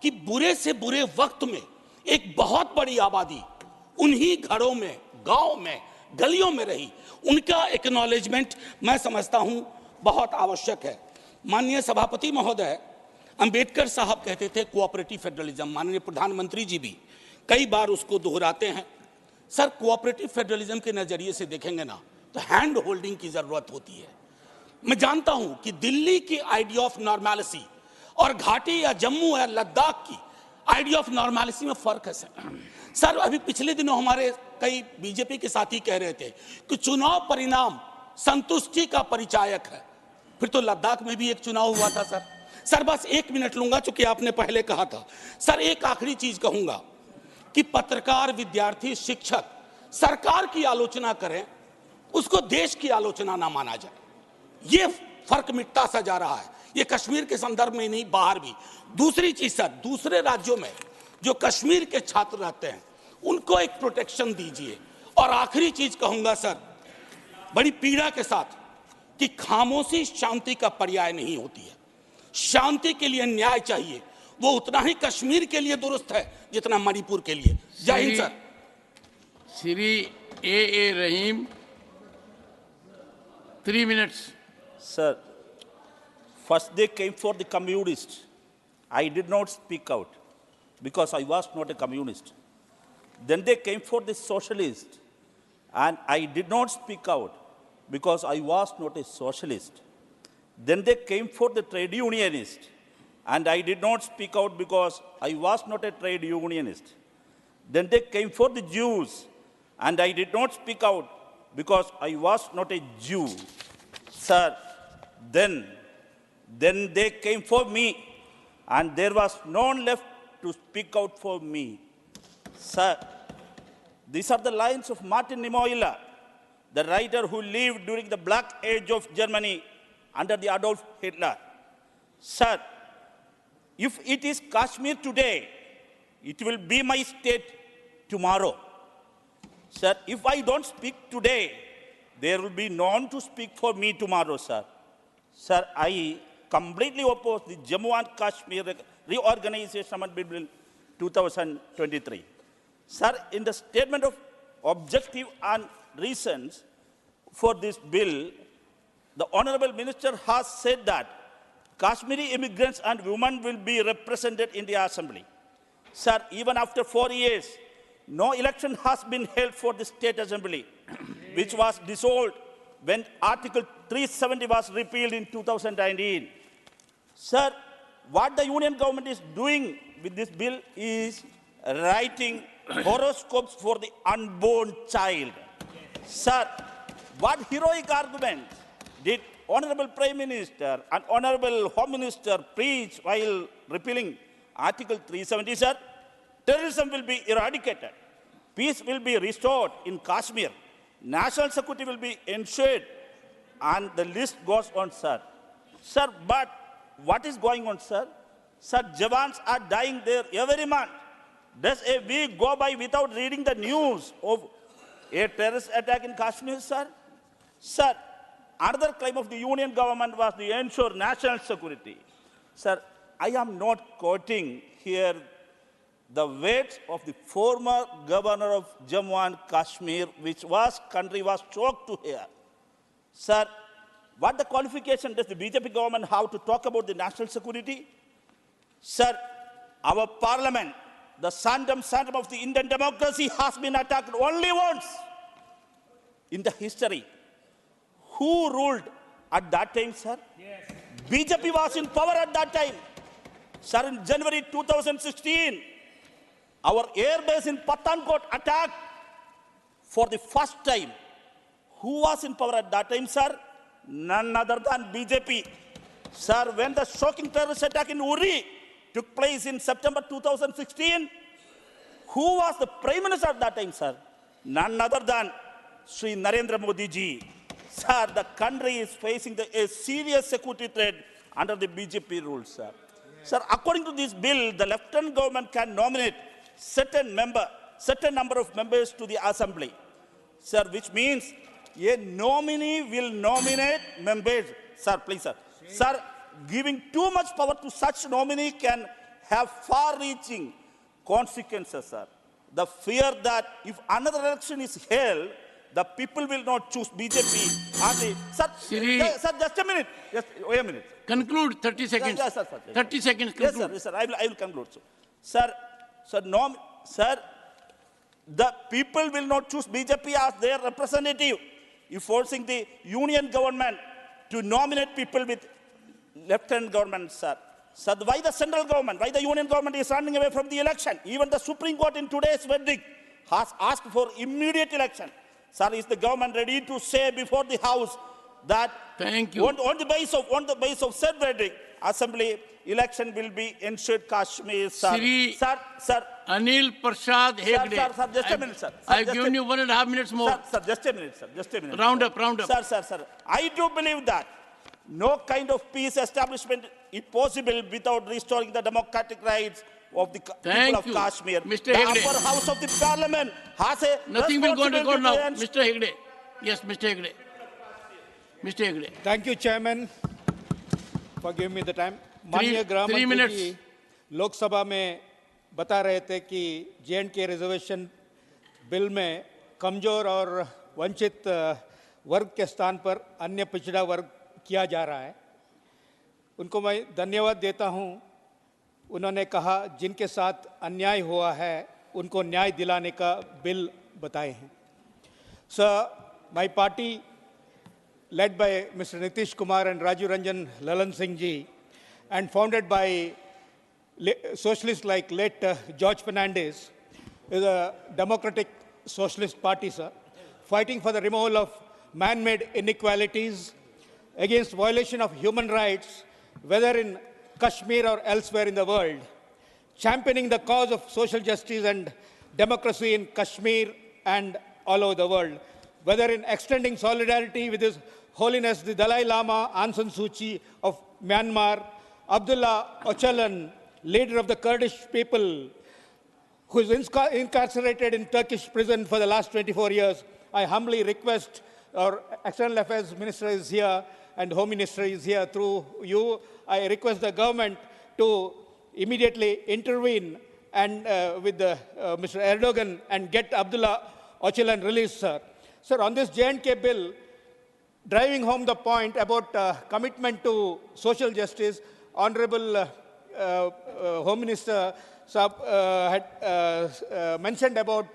कि बुरे से बुरे वक्त में एक बहुत बड़ी आबादी उन्हीं घरों में, गांव में, गलियों में रही, उनका एक्नॉलेजमेंट मैं समझता हूं बहुत आवश्यक है। माननीय सभापति महोदय, अंबेडकर साहब कहते थे कोऑपरेटिव फेडरलिज्म, माननीय प्रधानमंत्री जी भी कई बार उसको दोहराते हैं। सर, कोऑपरेटिव फेडरलिज्म के नजरिए से देखेंगे ना तो हैंड होल्डिंग की जरूरत होती है। मैं जानता हूं कि दिल्ली की आइडिया ऑफ नॉर्मैलिटी और घाटी या जम्मू या लद्दाख की आइडिया ऑफ नॉर्मैलिटी में फर्क है सर। अभी पिछले दिनों हमारे कई बीजेपी के साथी कह रहे थे कि चुनाव परिणाम संतुष्टि का परिचायक है। फिर तो लद्दाख में भी एक चुनाव हुआ था सर। सर बस 1 मिनट लूंगा, चूंकि आपने पहले कहा था। सर एक आखिरी चीज कहूंगा कि पत्रकार, विद्यार्थी, शिक्षक सरकार की आलोचना करें, उसको देश की आलोचना ना माना जाए। ये फर्क मिटता सा जा रहा है, ये कश्मीर के संदर्भ में नहीं, बाहर भी। दूसरी चीज सर, दूसरे राज्यों में जो कश्मीर के छात्र रहते हैं उनको एक प्रोटेक्शन दीजिए। और आखिरी चीज कहूंगा सर, बड़ी पीड़ा के साथ, कि खामोशी शांति का पर्याय नहीं होती है। शांति के लिए न्याय चाहिए, वो उतना ही कश्मीर के लिए दुरुस्त है जितना मणिपुर के लिए। जय Hind sir. Shri A Rahim, 3 minutes. Sir, first they came for the communists. I did not speak out because I was not a communist. Then they came for the socialist, and I did not speak out because I was not a socialist. Then they came for the trade unionist, and I did not speak out because I was not a trade unionist. Then they came for the Jews, and I did not speak out because I was not a Jew. Sir, then they came for me, and there was no one left to speak out for me. Sir, these are the lines of Martin Niemöller, the writer who lived during the Black Age of Germany under the Adolf Hitler. Sir, if it is Kashmir today, it will be my state tomorrow. Sir, if I don't speak today, there will be no one to speak for me tomorrow, sir. Sir, I completely oppose the Jammu and Kashmir Reorganization Amendment Bill 2023. Sir, in the statement of objective and reasons for this bill, the Honorable Minister has said that Kashmiri immigrants and women will be represented in the Assembly. Sir, even after 4 years, no election has been held for the State Assembly, which was dissolved when Article 370 was repealed in 2019. Sir, what the Union government is doing with this bill is writing horoscopes for the unborn child. Sir, what heroic argument did Honorable Prime Minister and Honorable Home Minister preach while repealing Article 370, sir? Terrorism will be eradicated. Peace will be restored in Kashmir. National security will be ensured. And the list goes on, sir. Sir, but what is going on, sir? Sir, Jawans are dying there every month. Does a week go by without reading the news of a terrorist attack in Kashmir, sir? Sir, another claim of the Union government was to ensure national security. Sir, I am not quoting here the words of the former governor of Jammu and Kashmir, which country was shocked to hear. Sir, what the qualification does the BJP government have to talk about the national security? Sir, our parliament, the sanctum of the Indian democracy, has been attacked only once in the history. Who ruled at that time, sir? Yes. BJP was in power at that time. Sir, in January 2016, our air base in Pathankot attacked for the first time. Who was in power at that time, sir? None other than BJP. Sir, when the shocking terrorist attack in Uri took place in September 2016, who was the Prime Minister at that time, sir? None other than Sri Narendra Modi ji. Sir, the country is facing a serious security threat under the BJP rules, sir. Sir, according to this bill, the lieutenant government can nominate certain number of members to the assembly. Sir, which means a nominee will nominate members. Sir, please, sir. Sir, giving too much power to such nominee can have far-reaching consequences, sir. The fear that if another election is held, the people will not choose BJP. Sir, just a minute. Just wait a minute. Conclude 30 seconds. Yes, sir, 30 seconds. Conclude. Yes, sir. I will conclude. Sir, the people will not choose BJP as their representative if forcing the union government to nominate people with lieutenant government, sir. Sir, why the central government, why the union government is running away from the election? Even the Supreme Court in today's verdict has asked for immediate election. Sir, is the government ready to say before the House that thank you. On the basis of said verdict, Assembly election will be ensured Kashmir, sir. Sir. Anil Prasad Hegde. Sir, just a minute, sir. I've given you 1.5 minutes more. Sir, just a minute, sir. Just a minute. Round up. Sir. I do believe that no kind of peace establishment is possible without restoring the democratic rights of the people of Kashmir. Mr. The Hegde. upper house of the parliament has a nothing will go on record now. responsibility Mr. Hegde. Yes, Mr. Hegde. Mr. Hegde. Thank you, Chairman, for giving me the time. माननीय गृह मंत्री जी लोकसभा में बता रहे थे कि J&K reservation bill में कमजोर और वंचित वर्ग के स्थान पर अन्य पिछड़ा वर्ग किया जा रहा है। उनको मैं धन्यवाद देता हूं। उन्होंने कहा जिनके साथ अन्याय हुआ है उनको न्याय दिलाने का बिल बताए हैं। Sir, my party led by Mr. Nitish Kumar and Raju Ranjan Lalan Singh ji and founded by socialists like late George Fernandez is a democratic socialist party, sir, fighting for the removal of man-made inequalities against violation of human rights, whether in Kashmir or elsewhere in the world, championing the cause of social justice and democracy in Kashmir and all over the world, whether in extending solidarity with His Holiness the Dalai Lama, Aung San Suu Kyi of Myanmar, Abdullah Öcalan, leader of the Kurdish people, who is incarcerated in Turkish prison for the last 24 years. I humbly request our External Affairs Minister is here and Home Minister is here through you. I request the government to immediately intervene and with Mr. Erdogan and get Abdullah Öcalan released, sir. Sir, on this J&K bill, driving home the point about commitment to social justice, Honorable Home Minister had mentioned about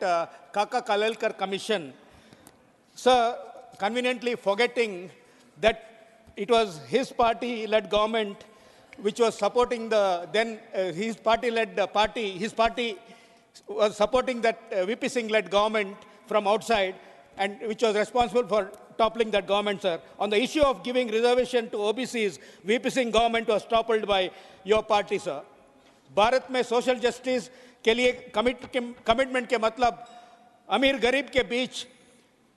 Kaka Kalalkar Commission. Sir, conveniently forgetting that it was his party-led government which was supporting the then his party-led party. His party was supporting that VP Singh-led government from outside, and which was responsible for toppling that government, sir. On the issue of giving reservation to OBCs, VP Singh government was toppled by your party, sir. Bharat में social justice के लिए commitment के मतलब अमीर गरीब के बीच,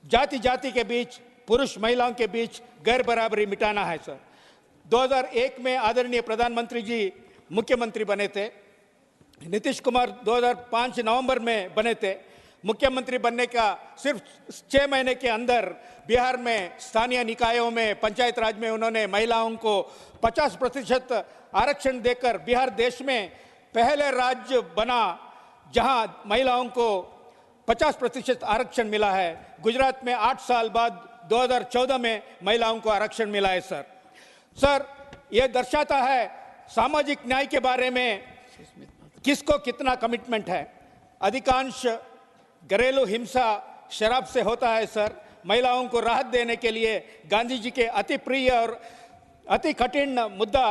जाति जाति के बीच, पुरुष महिलाओं के बीच गैर बराबरी मिटाना है, सर। 2001 में आदरणीय प्रधानमंत्री जी मुख्यमंत्री बने थे। नीतीश कुमार 2005 नवंबर में बने थे। मुख्यमंत्री बनने का सिर्फ 6 महीने के अंदर बिहार में स्थानीय निकायों में, पंचायत राज में उन्होंने महिलाओं को 50% आरक्षण देकर बिहार देश में पहले राज्य बना जहां महिलाओं को 50% आरक्षण मिला है। गुजरात में 8 साल बाद 2014 में महिलाओं को आरक्षण मिला है, सर। सर, यह दर्शाता है सामाजिक न्याय के बारे में किसको कितना कमिटमेंट है। अधिकांश घरेलू हिंसा शराब से होता है, सर। महिलाओं को राहत देने के लिए गांधी जी के अति प्रिय और अति कठिन मुद्दा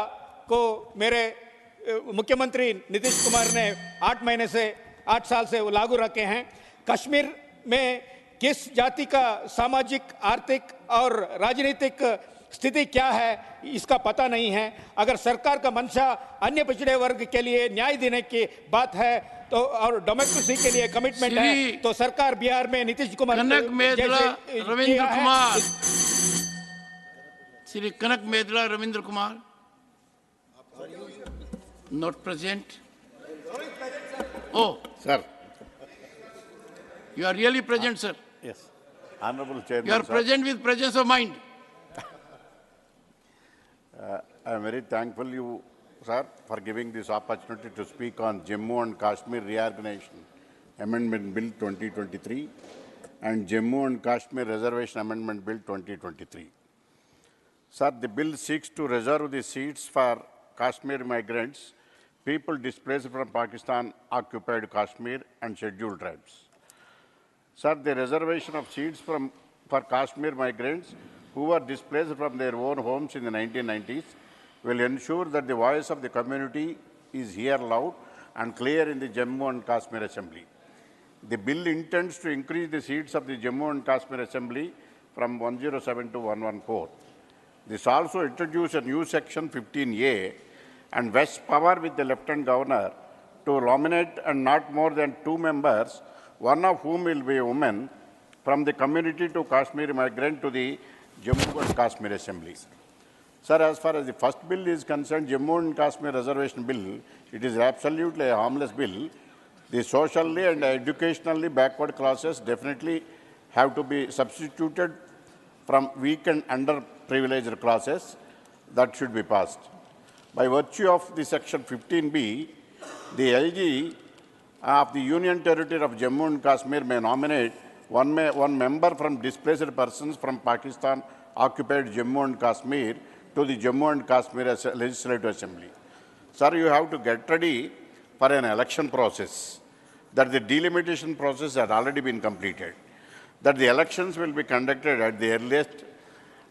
को मेरे मुख्यमंत्री नीतीश कुमार ने 8 साल से लागू रखे हैं। कश्मीर में किस जाति का सामाजिक, आर्थिक और राजनीतिक स्थिति क्या है इसका पता नहीं है। अगर सरकार का मंशा अन्य पिछड़े वर्ग के लिए न्याय देने की बात है तो और डेमोक्रेसी के लिए कमिटमेंट है तो सरकार बिहार में नीतीश कुमार कनक मेदला रविंद्र कुमार, श्री कनक मेदला Ravindra Kumar, not present. Oh, Sir. You are really present, sir. Yes. Honorable Chairman, You are sir. present with presence of mind. I am very thankful you, sir, for giving this opportunity to speak on Jammu and Kashmir Reorganization Amendment Bill 2023 and Jammu and Kashmir Reservation Amendment Bill 2023. Sir, the bill seeks to reserve the seats for Kashmir migrants, people displaced from Pakistan-occupied Kashmir and scheduled tribes. Sir, the reservation of seats for Kashmir migrants who were displaced from their own homes in the 1990s will ensure that the voice of the community is heard loud and clear in the Jammu and Kashmir Assembly. The bill intends to increase the seats of the Jammu and Kashmir Assembly from 107 to 114. This also introduces a new section 15A and vests power with the Lieutenant Governor to nominate and not more than 2 members, one of whom will be a woman, from the community to Kashmiri migrant to the Jammu and Kashmir Assembly. Sir, as far as the first bill is concerned, Jammu and Kashmir Reservation Bill, it is absolutely a harmless bill. The socially and educationally backward classes definitely have to be substituted from weak and underprivileged classes. That should be passed. By virtue of the section 15B, the LG of the Union Territory of Jammu and Kashmir may nominate one member from displaced persons from Pakistan-occupied Jammu and Kashmir to the Jammu and Kashmir Legislative Assembly. Sir, you have to get ready for an election process, that the delimitation process had already been completed, that the elections will be conducted at the earliest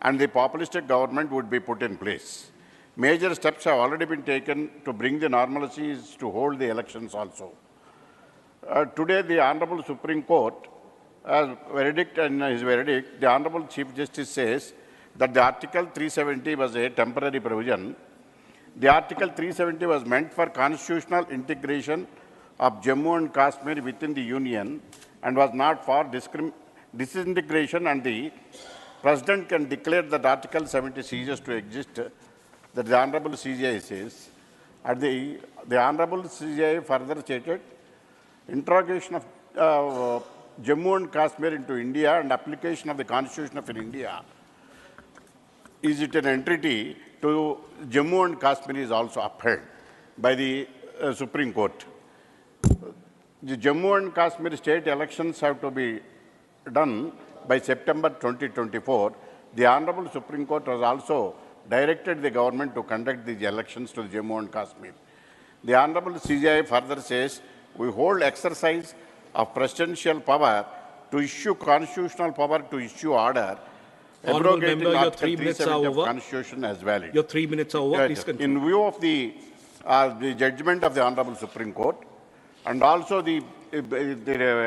and the populistic government would be put in place. Major steps have already been taken to bring the normalcies to hold the elections also. Today, the Honorable Supreme Court, as verdict and his verdict, the Honorable Chief Justice says that the Article 370 was a temporary provision. The Article 370 was meant for constitutional integration of Jammu and Kashmir within the Union and was not for disintegration, and the President can declare that Article 70 ceases to exist, that the Honorable CJI says. And the Honorable CJI further stated, interrogation of Jammu and Kashmir into India and application of the Constitution of India, is it an entity to Jammu and Kashmir, is also upheld by the Supreme Court. The Jammu and Kashmir state elections have to be done by September 2024. The Honorable Supreme Court has also directed the government to conduct these elections to the Jammu and Kashmir. The Honorable CJI further says, we hold exercise of presidential power to issue constitutional power to issue order, abrogating Article 370 of Constitution as valid. Your 3 minutes are over. Please continue. In view of the judgment of the Honorable Supreme Court, and also the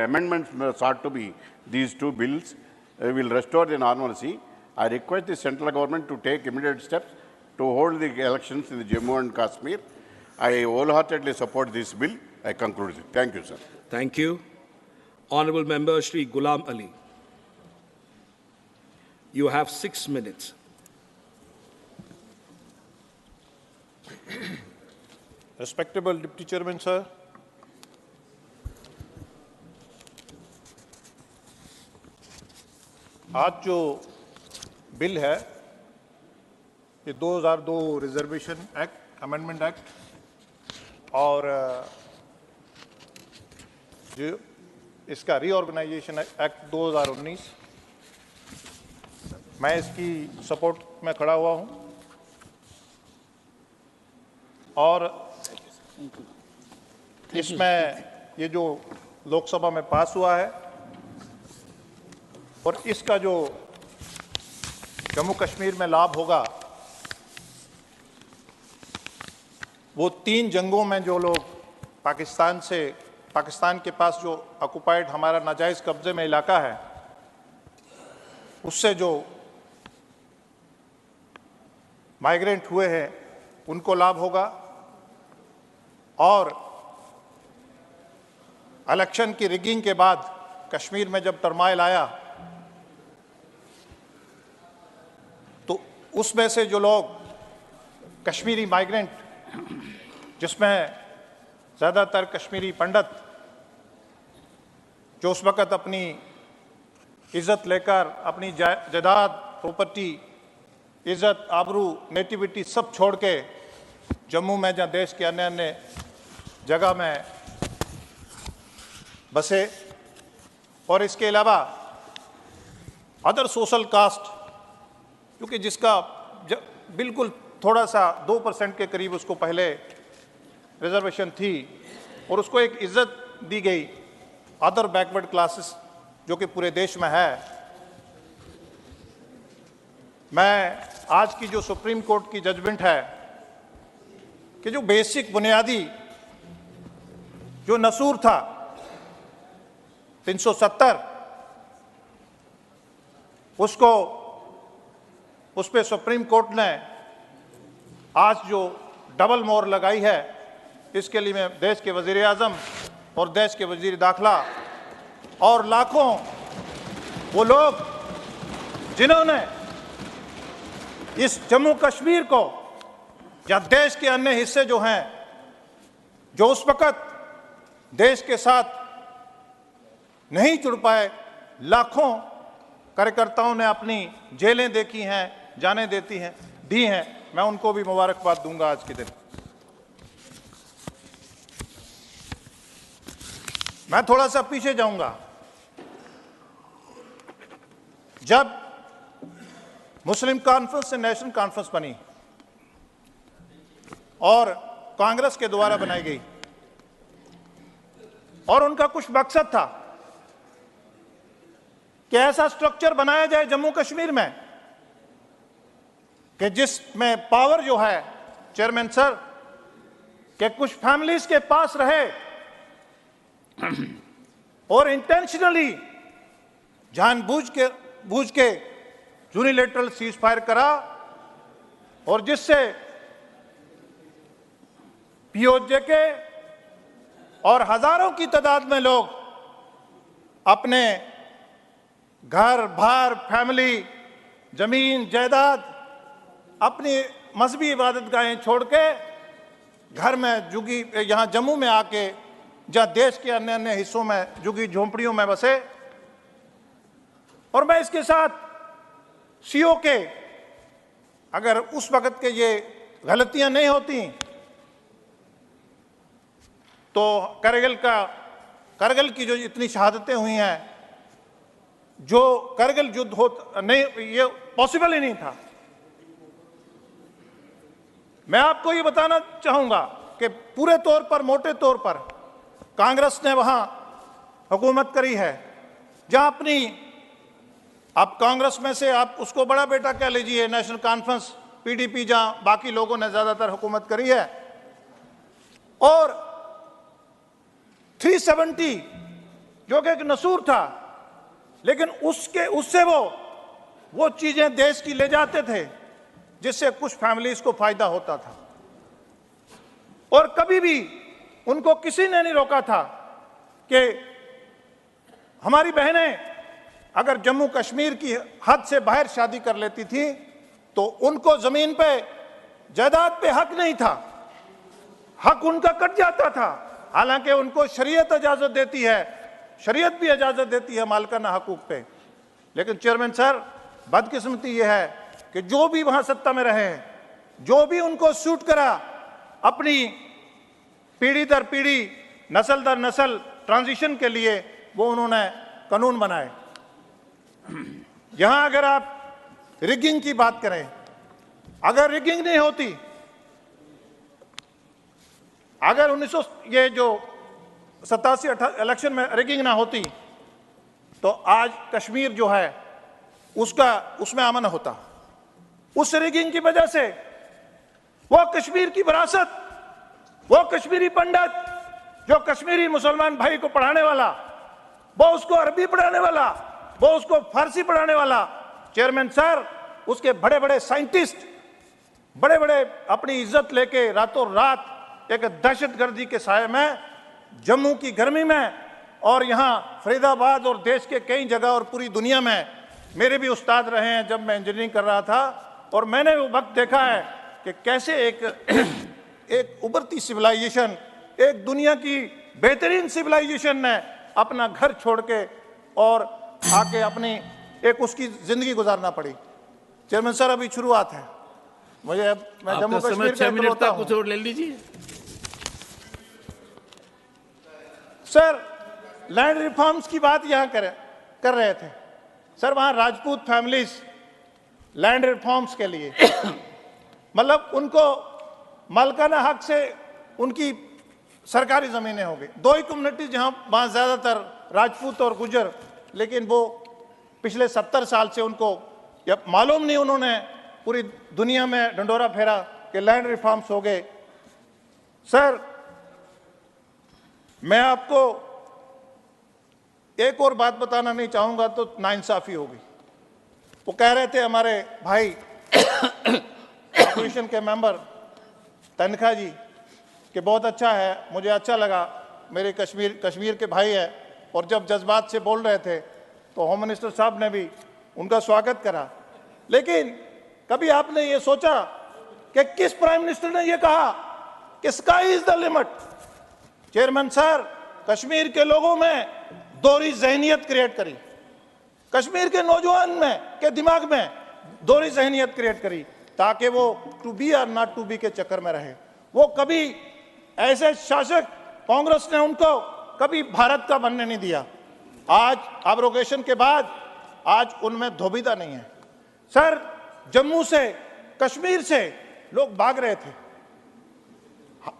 amendments sought to be these 2 bills will restore the normalcy, I request the central government to take immediate steps to hold the elections in the Jammu and Kashmir. I wholeheartedly support this bill. I conclude it. Thank you, sir. Thank you. Honorable Member Shri Ghulam Ali. You have 6 minutes. Respectable Deputy Chairman, sir. आज जो bill है ये 2002 reservation act, amendment act और जो इसका reorganisation act 2019, मैं इसकी support में खड़ा हुआ हूं और इसमें ये जो लोकसभा में पास हुआ है और इसका जो जम्मू कश्मीर में लाभ होगा वो 3 जंगों में जो लोग पाकिस्तान के पास जो ऑक्युपाइड हमारा नाजायज कब्जे में इलाका है उससे जो माइग्रेंट हुए हैं उनको लाभ होगा। और इलेक्शन की रिगिंग के बाद कश्मीर में जब टर्माइल आया तो उसमें से जो लोग कश्मीरी माइग्रेंट, जिसमें ज़्यादातर कश्मीरी पंडित जो उस वक़्त अपनी इज़्ज़त लेकर अपनी जायदाद, प्रॉपर्टी, इज़्ज़त, आबरू, नेटिविटी सब छोड़ के जम्मू में जहाँ देश के अन्य अन्य जगह में बसे, और इसके अलावा अदर सोशल कास्ट, क्योंकि जिसका बिल्कुल थोड़ा सा 2% के करीब उसको पहले रिजर्वेशन थी और उसको एक इज्जत दी गई, अदर बैकवर्ड क्लासेस जो कि पूरे देश में है। मैं आज की जो सुप्रीम कोर्ट की जजमेंट है कि जो बेसिक बुनियादी जो नसूर था 370, उसको उस पे सुप्रीम कोर्ट ने आज जो डबल मोहर लगाई है, इसके लिए मैं देश के वजीर आज़म और देश के वजीर दाखिला और लाखों वो लोग जिन्होंने इस जम्मू कश्मीर को या देश के अन्य हिस्से जो हैं, जो उस वक़्त देश के साथ नहीं जुड़ पाए, लाखों कार्यकर्ताओं ने अपनी जेलें देखी हैं, जानें दी हैं, मैं उनको भी मुबारकबाद दूंगा आज के दिन। मैं थोड़ा सा पीछे जाऊंगा। जब मुस्लिम कॉन्फ्रेंस से नेशनल कॉन्फ्रेंस बनी और कांग्रेस के द्वारा बनाई गई, और उनका कुछ मकसद था कि ऐसा स्ट्रक्चर बनाया जाए जम्मू कश्मीर में कि जिसमें पावर जो है चेयरमैन सर के कुछ फैमिलीज के पास रहे और इंटेंशनली जानबूझ के यूनिलैटरल सीज फायर करा, और जिससे पीओजे के और हजारों की तादाद में लोग अपने घर बार, फैमिली, जमीन, जायदाद, अपनी मजहबी इबादतगाहें छोड़ के घर में जुगी यहाँ जम्मू में आके, जहाँ देश के अन्य अन्य हिस्सों में जुगी झोंपड़ियों में बसे। और मैं इसके साथ सीओ के, अगर उस वक्त के ये गलतियां नहीं होती तो करगिल की जो इतनी शहादतें हुई हैं, जो करगिल युद्ध नहीं, ये पॉसिबल ही नहीं था। मैं आपको ये बताना चाहूंगा कि पूरे तौर पर, मोटे तौर पर कांग्रेस ने वहां हुकूमत करी है, जहां अपनी, आप कांग्रेस में से आप उसको बड़ा बेटा कह लीजिए, नेशनल कॉन्फ्रेंस पीडीपी, जहां बाकी लोगों ने ज्यादातर हुकूमत करी है, और 370 जो कि एक नसूर था, लेकिन उससे वो चीजें देश की ले जाते थे जिससे कुछ फैमिलीज को फायदा होता था। और कभी भी उनको किसी ने नहीं रोका था कि हमारी बहनें अगर जम्मू कश्मीर की हद से बाहर शादी कर लेती थी तो उनको जमीन पे, जायदाद पे हक नहीं था, हक उनका कट जाता था। हालांकि उनको शरीयत इजाजत देती है, शरीयत भी इजाजत देती है मालिकाना हकूक पे, लेकिन चेयरमैन सर, बदकिस्मती यह है कि जो भी वहां सत्ता में रहे, जो भी उनको सूट करा, अपनी पीढ़ी दर पीढ़ी, नस्ल दर नस्ल ट्रांजिशन के लिए वो उन्होंने कानून बनाए। यहां अगर आप रिगिंग की बात करें, अगर रिगिंग नहीं होती, अगर 87 इलेक्शन में रिगिंग ना होती तो आज कश्मीर जो है उसमें अमन होता। उस रिगिंग की वजह से वो कश्मीर की विरासत, वो कश्मीरी पंडित जो कश्मीरी मुसलमान भाई को पढ़ाने वाला, वो उसको अरबी पढ़ाने वाला, वो उसको फारसी पढ़ाने वाला, चेयरमैन सर, उसके बड़े बड़े साइंटिस्ट बड़े बड़े अपनी इज्जत लेके रातों रात एक दहशतगर्दी के साए में, जम्मू की गर्मी में और यहाँ फरीदाबाद और देश के कई जगह और पूरी दुनिया में मेरे भी उस्ताद रहे हैं जब मैं इंजीनियरिंग कर रहा था, और मैंने वो वक्त देखा है कि कैसे एक उभरती सिविलाइजेशन, एक दुनिया की बेहतरीन सिविलाइजेशन ने अपना घर छोड़ के और आके अपनी एक उसकी जिंदगी गुजारना पड़ी। चेयरमैन सर, अभी शुरुआत है, मुझे मैं जम्मू कश्मीर का इकलौता हूं। कुछ और ले लीजिए सर। लैंड रिफॉर्म्स की बात यहाँ कर रहे थे सर, वहाँ राजपूत फैमिलीज लैंड रिफॉर्म्स के लिए मतलब उनको मालिकाना हक से उनकी सरकारी ज़मीनें हो गई। दो ही कम्युनिटीज जहाँ वहाँ ज़्यादातर राजपूत और गुजर, लेकिन वो पिछले 70 साल से उनको मालूम नहीं, उन्होंने पूरी दुनिया में ढंडोरा फेरा कि लैंड रिफॉर्म्स हो गए। सर, मैं आपको एक और बात बताना नहीं चाहूँगा तो नाइंसाफ़ी होगी। वो कह रहे थे हमारे भाई ऑपोजिशन के मेंबर तनखा जी कि बहुत अच्छा है, मुझे अच्छा लगा, मेरे कश्मीर के भाई है, और जब जज्बात से बोल रहे थे तो होम मिनिस्टर साहब ने भी उनका स्वागत करा। लेकिन कभी आपने ये सोचा कि किस प्राइम मिनिस्टर ने ये कहा कि sky is the limit? Chairman sir, Kashmir के लोगों में दोहरी जहनियत क्रिएट करी, कश्मीर के नौजवान में के दिमाग में दोहरी जहनियत क्रिएट करी ताकि वो टू बी और नॉट टू बी के चक्कर में रहे। वो कभी ऐसे शासक कांग्रेस ने उनको कभी भारत का बनने नहीं दिया। आज एब्रोगेशन के बाद आज उनमें धोबिता नहीं है। सर, जम्मू से कश्मीर से लोग भाग रहे थे,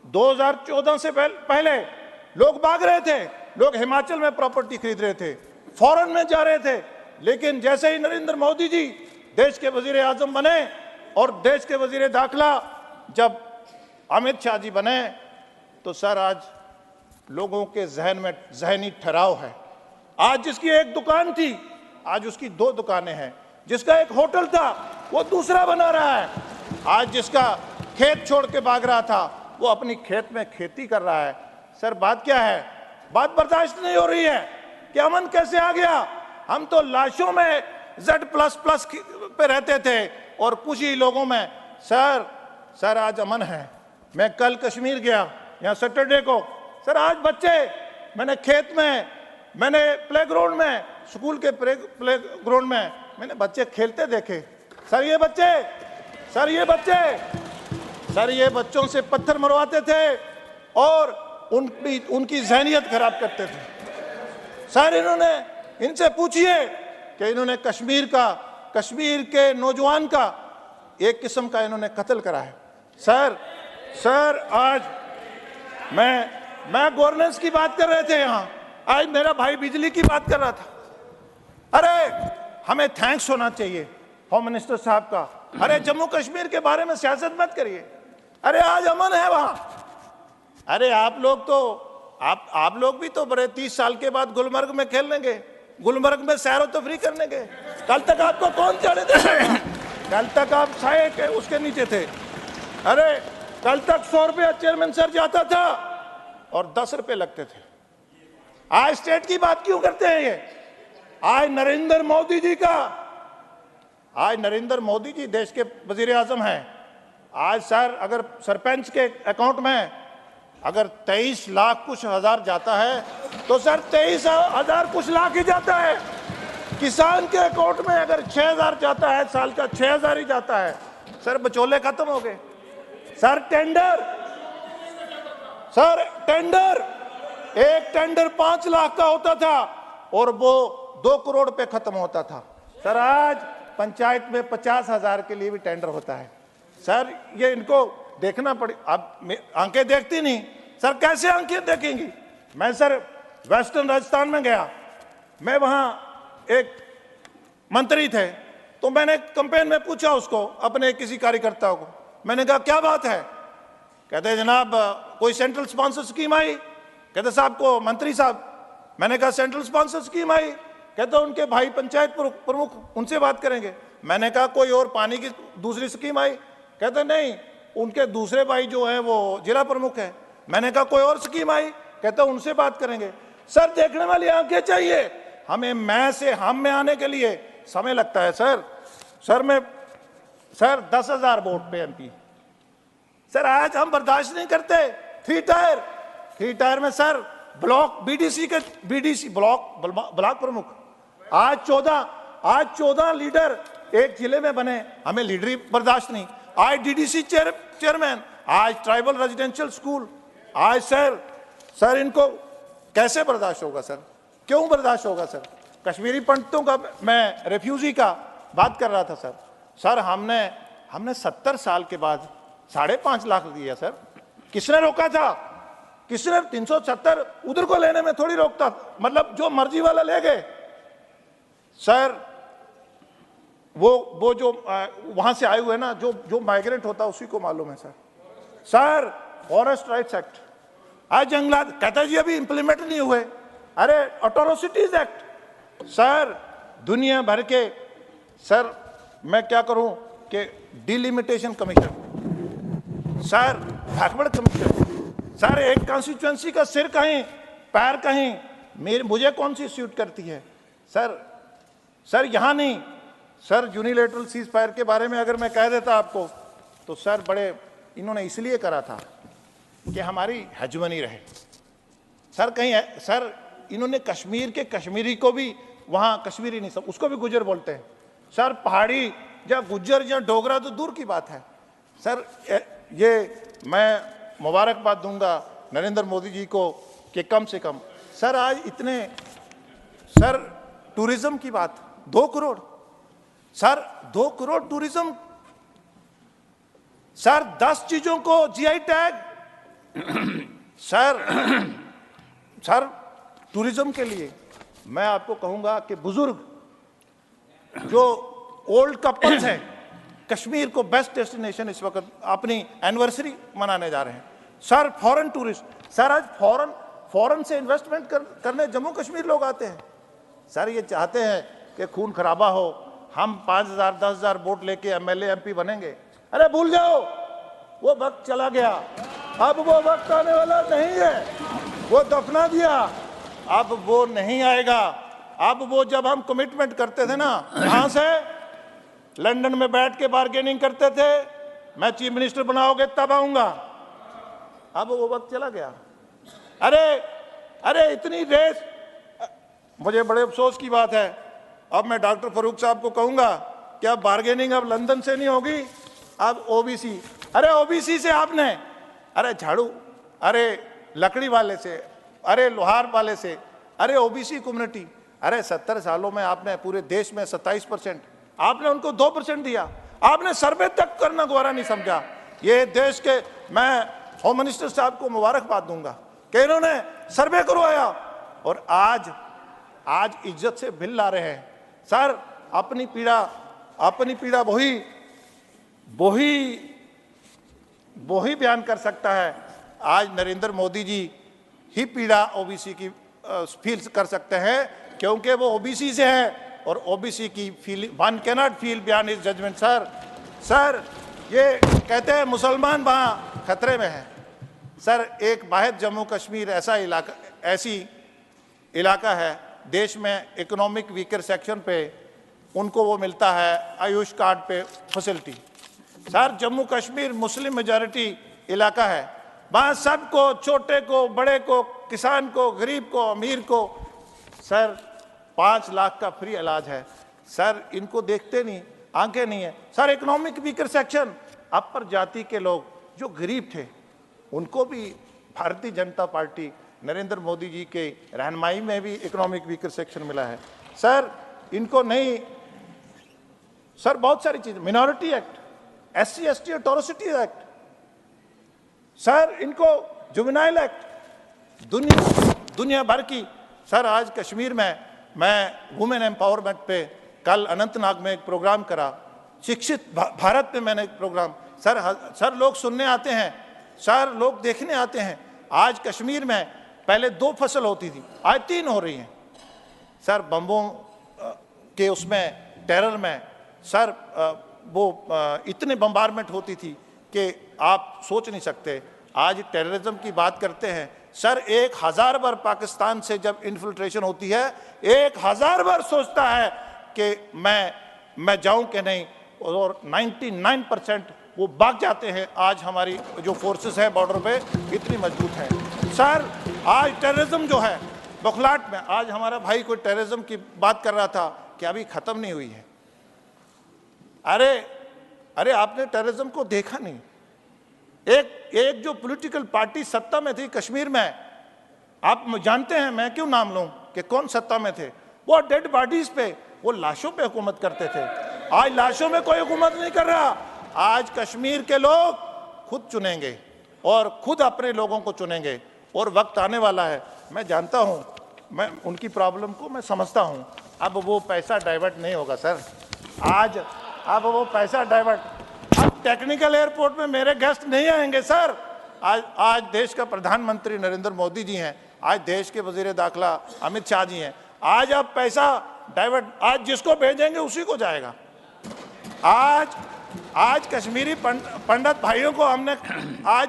2014 से पहले लोग भाग रहे थे, लोग हिमाचल में प्रॉपर्टी खरीद रहे थे, फॉरेन में जा रहे थे। लेकिन जैसे ही नरेंद्र मोदी जी देश के वजीर आजम बने और देश के वजीर दाखिला जब अमित शाह जी बने, तो सर आज लोगों के जहन में जहनी ठहराव है। आज जिसकी एक दुकान थी, आज उसकी 2 दुकानें हैं। जिसका एक होटल था, वो दूसरा बना रहा है। आज जिसका खेत छोड़ के भाग रहा था, वो अपनी खेत में खेती कर रहा है। सर, बात क्या है? बात बर्दाश्त नहीं हो रही है कि अमन कैसे आ गया। हम तो लाशों में Z++ पे रहते थे और कुछ ही लोगों में। सर आज अमन है। मैं कल कश्मीर गया, यहाँ सैटरडे को। सर, आज बच्चे, मैंने खेत में, मैंने प्लेग्राउंड में, स्कूल के प्लेग्राउंड में मैंने बच्चे खेलते देखे। सर ये बच्चों से पत्थर मरवाते थे और उनकी जहनियत खराब करते थे। सर, इनसे पूछिए कि इन्होंने कश्मीर के नौजवान का एक किस्म का इन्होंने कत्ल करा है। सर आज मैं गवर्नेंस की बात कर रहे थे यहाँ, आज मेरा भाई बिजली की बात कर रहा था। अरे हमें थैंक्स होना चाहिए होम मिनिस्टर साहब का। अरे जम्मू कश्मीर के बारे में सियासत मत करिए। अरे आज अमन है वहां। अरे आप लोग भी तो बड़े 30 साल के बाद गुलमर्ग में खेलने गए, गुलमर्ग में सैर व तफरी करने गए। कल तक आपको कौन चढ़े थे? कल तक आप साए के उसके नीचे थे। अरे कल तक 100 रुपया चेयरमैन सर जाता था और 10 रुपए लगते थे। आज स्टेट की बात क्यों करते हैं ये? आज नरेंद्र मोदी जी देश के वजीर आजम हैं। आज सर, अगर सरपंच के अकाउंट में अगर 23 लाख कुछ हजार जाता है तो सर 23,000 कुछ लाख ही जाता है। किसान के अकाउंट में अगर 6,000 जाता है, साल का 6,000 ही जाता है। सर, बचौले खत्म हो गए। सर टेंडर एक टेंडर 5 लाख का होता था और वो 2 करोड़ पे खत्म होता था। सर, आज पंचायत में 50,000 के लिए भी टेंडर होता है। सर, ये इनको देखना पड़े। अब आंखें देखती नहीं। सर, कैसे आंखें देखेंगी? मैं सर वेस्टर्न राजस्थान में गया, मैं वहां एक मंत्री थे, तो मैंने कैंपेन में पूछा उसको, अपने किसी कार्यकर्ता को, मैंने कहा क्या बात है? कहते जनाब कोई सेंट्रल स्पॉन्सर स्कीम आई। कहते साहब को मंत्री साहब। मैंने कहा सेंट्रल स्पॉन्सर स्कीम आई। कहते उनके भाई पंचायत प्रमुख, उनसे बात करेंगे। मैंने कहा कोई और पानी की दूसरी स्कीम आई। कहते नहीं, उनके दूसरे भाई जो है वो जिला प्रमुख है। मैंने कहा कोई और स्कीम आई, कहते उनसे बात करेंगे। सर देखने वाली आंखें चाहिए, हमें मैं से हम में आने के लिए समय लगता है सर। सर 10,000 वोट पे एमपी, सर आज हम बर्दाश्त नहीं करते। 3 टायर में सर ब्लॉक बीडीसी ब्लॉक प्रमुख, आज 14 लीडर एक जिले में बने, हमें लीडरी बर्दाश्त नहीं। आज डीडीसी चेयरमैन, आज ट्राइबल रेजिडेंशियल स्कूल, आज सर इनको कैसे बर्दाश्त होगा सर? क्यों बर्दाश्त होगा सर? कश्मीरी पंडितों का, मैं रेफ्यूजी का बात कर रहा था सर हमने 70 साल के बाद 5.5 लाख दिया सर। किसने रोका था? किसने 370 उधर को लेने में थोड़ी रोकता, मतलब जो मर्जी वाला ले गए सर। वो जो वहां से आए हुए ना, जो माइग्रेंट होता है उसी को मालूम है सर। फॉरेस्ट राइट्स एक्ट, आज जंगलात कहता जी अभी इंप्लीमेंट नहीं हुए। अरे अट्रोसिटीज एक्ट सर, दुनिया भर के सर, मैं क्या करूं कि delimitation commission sir, backward commission sir, एक कॉन्स्टिट्यूएंसी का सिर कहीं पैर कहीं, मुझे कौन सी सूट करती है सर यहां नहीं सर। यूनिलेटरल सीज फायर के बारे में अगर मैं कह देता आपको तो सर बड़े इन्होंने इसलिए करा था कि हमारी हेजमनी रहे सर। कहीं सर इन्होंने कश्मीर के कश्मीरी को भी, वहां कश्मीरी नहीं सब उसको भी गुजर बोलते हैं सर। पहाड़ी या गुज्जर या डोगरा तो दूर की बात है सर। ये मैं मुबारकबाद दूंगा नरेंद्र मोदी जी को कि कम से कम सर आज इतने सर टूरिज्म की बात 2 crore sir, 2 crore tourism sir, 10 चीजों को जीआई टैग सर टूरिज्म के लिए। मैं आपको कहूंगा कि बुजुर्ग जो ओल्ड कपल्स हैं, कश्मीर को बेस्ट डेस्टिनेशन इस वक्त अपनी एनिवर्सरी मनाने जा रहे हैं सर। फॉरेन टूरिस्ट सर, आज फॉरेन से इन्वेस्टमेंट करने जम्मू कश्मीर लोग आते हैं सर। ये चाहते हैं कि खून खराबा हो, हम 5,000 10,000 वोट लेके एमएलए एमपी बनेंगे। अरे भूल जाओ, वो वक्त चला गया, अब वो वक्त आने वाला नहीं है, वो दफना दिया, अब वो नहीं आएगा। अब वो जब हम कमिटमेंट करते थे ना, यहां से लंदन में बैठ के बार्गेनिंग करते थे, मैं चीफ मिनिस्टर बनाओगे तब आऊंगा, अब वो वक्त चला गया। अरे इतनी रेस, मुझे बड़े अफसोस की बात है। अब मैं डॉक्टर फरूक साहब को कहूंगा कि अब बार्गेनिंग अब लंदन से नहीं होगी, अब ओबीसी। अरे ओबीसी से आपने, अरे झाड़ू, अरे लकड़ी वाले से, अरे लोहार वाले से, अरे ओबीसी कम्युनिटी, अरे 70 सालों में आपने पूरे देश में 27%, आपने उनको 2% दिया। आपने सर्वे तक करना गवारा नहीं समझा। ये देश के, मैं होम मिनिस्टर साहब को मुबारकबाद दूंगा कि इन्होंने सर्वे करवाया और आज इज्जत से बिल ला रहे हैं सर। अपनी पीड़ा वही बयान कर सकता है। आज नरेंद्र मोदी जी ही पीड़ा ओबीसी की फील कर सकते हैं, क्योंकि वो ओबीसी से है और ओबीसी की feel, one cannot feel beyond his judgement sir. ये कहते हैं मुसलमान वहाँ खतरे में है सर। एक वाहिद जम्मू कश्मीर ऐसी इलाका है देश में, इकोनॉमिक वीकर सेक्शन पे उनको वो मिलता है आयुष कार्ड पे facility sir. Jammu Kashmir Muslim majority इलाका है, वहाँ सबको, छोटे को, बड़े को, किसान को, गरीब को, अमीर को सर 5 लाख का फ्री इलाज है सर। इनको देखते नहीं, आंखें नहीं है सर। इकोनॉमिक वीकर सेक्शन, अपर जाति के लोग जो गरीब थे उनको भी भारतीय जनता पार्टी नरेंद्र मोदी जी के रहनुमाई में भी इकोनॉमिक वीकर सेक्शन मिला है सर। इनको नहीं सर, बहुत सारी चीजें, minority act, SC ST atrocity act sir, इनको जुवेनाइल एक्ट, दुनिया भर की सर। आज कश्मीर में मैं वुमेन एम्पावरमेंट पे कल अनंतनाग में एक प्रोग्राम करा, शिक्षित भारत में मैंने एक प्रोग्राम सर लोग सुनने आते हैं सर, लोग देखने आते हैं। आज कश्मीर में पहले 2 फसल होती थी, आज 3 हो रही हैं सर। बम्बों के उसमें टेरर में सर वो इतने बम्बारमेंट होती थी कि आप सोच नहीं सकते। आज टेररिज्म की बात करते हैं सर, 1000 बार पाकिस्तान से जब इन्फिल्ट्रेशन होती है 1000 बार सोचता है कि मैं जाऊं कि नहीं, और 99% वो भाग जाते हैं। आज हमारी जो फोर्सेस है बॉर्डर पे इतनी मजबूत है। सर आज टेररिज्म जो है बौखलाहट में, आज हमारा भाई कोई टेररिज्म की बात कर रहा था कि अभी खत्म नहीं हुई है। अरे आपने टेररिज्म को देखा नहीं। एक जो पॉलिटिकल पार्टी सत्ता में थी कश्मीर में, आप जानते हैं, मैं क्यों नाम लूं कि कौन सत्ता में थे, वो डेड बॉडीज पे, वो लाशों पे हुकूमत करते थे। आज लाशों में कोई हुकूमत नहीं कर रहा। आज कश्मीर के लोग खुद चुनेंगे और खुद अपने लोगों को चुनेंगे, और वक्त आने वाला है। मैं जानता हूं, मैं उनकी प्रॉब्लम को मैं समझता हूं। अब वो पैसा डाइवर्ट नहीं होगा सर। अब वो पैसा डाइवर्ट, अब टेक्निकल एयरपोर्ट में मेरे गेस्ट नहीं आएंगे सर। आज देश का प्रधानमंत्री नरेंद्र मोदी जी हैं, आज देश के वजीर दाखिला अमित शाह जी हैं। आज अब पैसा डाइवर्ट, आज जिसको भेजेंगे उसी को जाएगा। आज कश्मीरी पंडित भाइयों को हमने, आज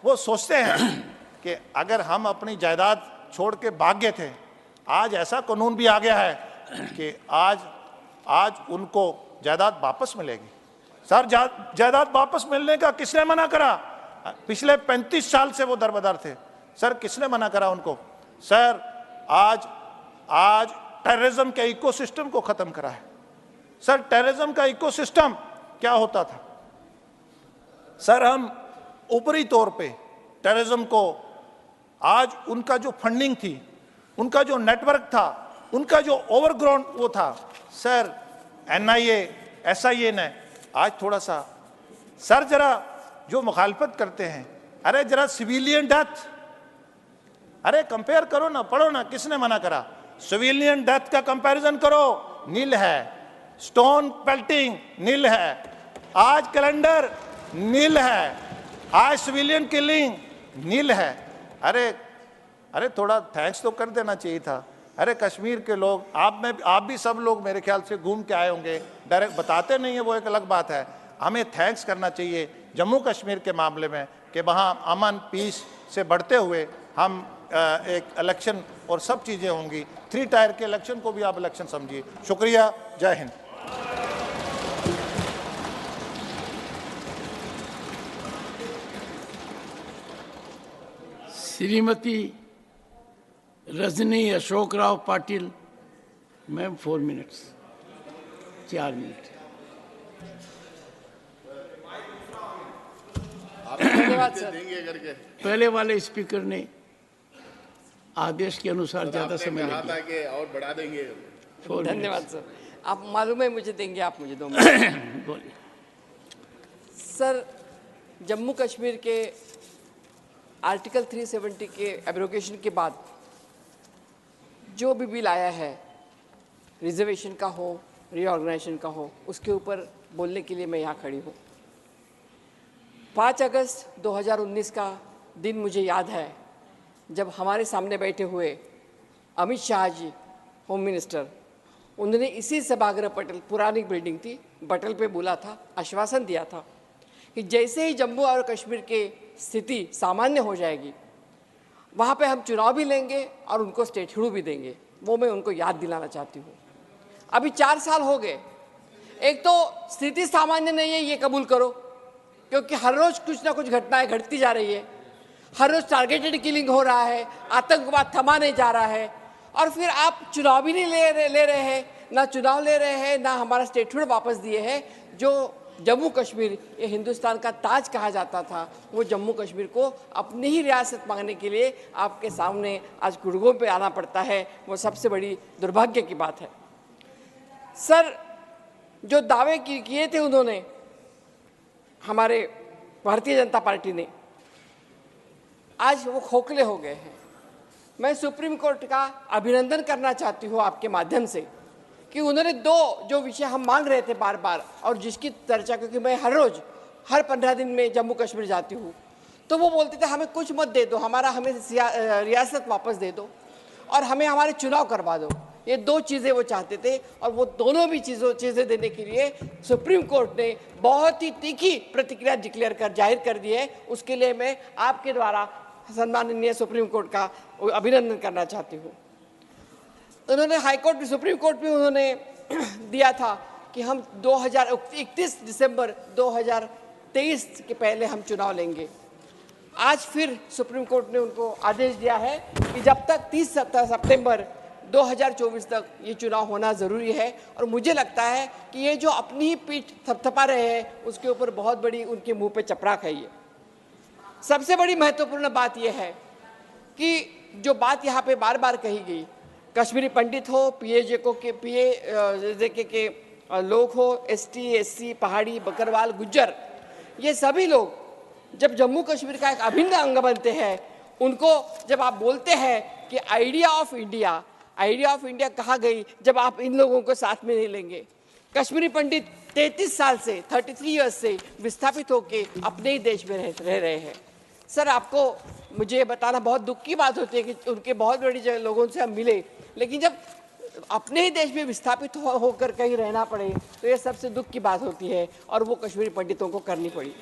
वो सोचते हैं कि अगर हम अपनी जायदाद छोड़ के भाग गए थे, आज ऐसा कानून भी आ गया है कि आज उनको जायदाद वापस मिलेगी। सर जायदाद वापस मिलने का किसने मना करा? पिछले 35 साल से वो दरबदर थे सर, किसने मना करा उनको? सर आज टेररिज्म के इकोसिस्टम को खत्म करा है। सर टेररिज्म का इकोसिस्टम क्या होता था सर? हम ऊपरी तौर पे टेररिज्म को, आज उनका जो फंडिंग थी, उनका जो नेटवर्क था, उनका जो ओवरग्राउंड वो था सर, NIA SIA ने आज थोड़ा सा, सर जरा जो मुखालफत करते हैं, अरे जरा सिविलियन डेथ, अरे कंपेयर करो ना, पढ़ो ना, किसने मना करा? सिविलियन डेथ का कंपैरिजन करो, नील है। स्टोन पेल्टिंग नील है। आज कैलेंडर नील है। आज सिविलियन किलिंग नील है। अरे थोड़ा थैंक्स तो कर देना चाहिए था। अरे कश्मीर के लोग, आप भी सब लोग मेरे ख्याल से घूम के आए होंगे, डायरेक्ट बताते नहीं है, वो एक अलग बात है। हमें थैंक्स करना चाहिए जम्मू कश्मीर के मामले में कि वहाँ अमन पीस से बढ़ते हुए हम एक इलेक्शन और सब चीज़ें होंगी। 3 टायर के इलेक्शन को भी आप इलेक्शन समझिए। शुक्रिया, जय Hind. Shrimati Rajni Ashok Rao Patil, ma'am 4 minutes, 4 minute. धन्यवाद सर। पहले वाले स्पीकर ने आदेश के अनुसार ज्यादा समय कहा था कि और बढ़ा देंगे। धन्यवाद सर। आप मालूम है मुझे देंगे, आप मुझे 2 मिनट। बोलिए सर। जम्मू कश्मीर के आर्टिकल 370 के एब्रोगेशन के बाद जो भी बिल आया है, रिजर्वेशन का हो, रीऑर्गेनाइजेशन का हो, उसके ऊपर बोलने के लिए मैं यहाँ खड़ी हूँ। 5 अगस्त 2019 का दिन मुझे याद है, जब हमारे सामने बैठे हुए अमित शाह जी होम मिनिस्टर, उन्होंने इसी सभागृह पटेल, पुरानी बिल्डिंग थी, पटेल पे बोला था, आश्वासन दिया था कि जैसे ही जम्मू और कश्मीर की स्थिति सामान्य हो जाएगी, वहाँ पे हम चुनाव भी लेंगे और उनको स्टेटहुड भी देंगे। वो मैं उनको याद दिलाना चाहती हूँ। अभी 4 साल हो गए। एक तो स्थिति सामान्य नहीं है, ये कबूल करो, क्योंकि हर रोज कुछ ना कुछ घटनाएं घटती जा रही है। हर रोज टारगेटेड किलिंग हो रहा है, आतंकवाद थमा नहीं जा रहा है, और फिर आप चुनाव भी नहीं ले रहे हैं, ना चुनाव ले रहे हैं, ना हमारा स्टेटहुड वापस दिए हैं। जो जम्मू कश्मीर, ये हिंदुस्तान का ताज कहा जाता था, वो जम्मू कश्मीर को अपनी ही रियासत मांगने के लिए आपके सामने आज गुड़गों पे आना पड़ता है। वो सबसे बड़ी दुर्भाग्य की बात है। सर, जो दावे किए थे उन्होंने, हमारे भारतीय जनता पार्टी ने, आज वो खोखले हो गए हैं। मैं सुप्रीम कोर्ट का अभिनंदन करना चाहती हूँ आपके माध्यम से कि उन्होंने 2 जो विषय हम मांग रहे थे बार बार, और जिसकी चर्चा, क्योंकि मैं हर 15 दिन में जम्मू कश्मीर जाती हूँ, तो वो बोलते थे हमें कुछ मत दे दो, हमें रियासत वापस दे दो, और हमें हमारे चुनाव करवा दो। ये दो चीज़ें वो चाहते थे और वो दोनों भी चीज़ें देने के लिए सुप्रीम कोर्ट ने बहुत ही तीखी प्रतिक्रिया जाहिर कर दी है। उसके लिए मैं आपके द्वारा सम्माननीय सुप्रीम कोर्ट का अभिनंदन करना चाहती हूँ। उन्होंने हाईकोर्ट में, सुप्रीम कोर्ट में उन्होंने दिया था कि हम 31 दिसंबर 2023 के पहले हम चुनाव लेंगे। आज फिर सुप्रीम कोर्ट ने उनको आदेश दिया है कि जब तक 30 सितंबर 2024 तक ये चुनाव होना ज़रूरी है। और मुझे लगता है कि ये जो अपनी ही पीठ थपथपा रहे हैं उसके ऊपर बहुत बड़ी उनके मुंह पे चपराक है। ये सबसे बड़ी महत्वपूर्ण बात यह है कि जो बात यहाँ पे बार बार कही गई, कश्मीरी पंडित हो, PAJK के लोग हो, ST SC पहाड़ी बकरवाल गुज्जर, ये सभी लोग जब जम्मू कश्मीर का एक अभिन्न अंग बनते हैं, उनको जब आप बोलते हैं कि आइडिया ऑफ इंडिया कहाँ गई जब आप इन लोगों को साथ में नहीं लेंगे। कश्मीरी पंडित 33 साल से 33 ईयर्स से विस्थापित होकर अपने ही देश में रह रहे हैं। सर, आपको मुझे ये बताना बहुत दुख की बात होती है कि उनके बहुत बड़ी लोगों से हम मिले, लेकिन जब अपने ही देश में विस्थापित होकर कहीं रहना पड़े तो ये सबसे दुख की बात होती है और वो कश्मीरी पंडितों को करनी पड़ी।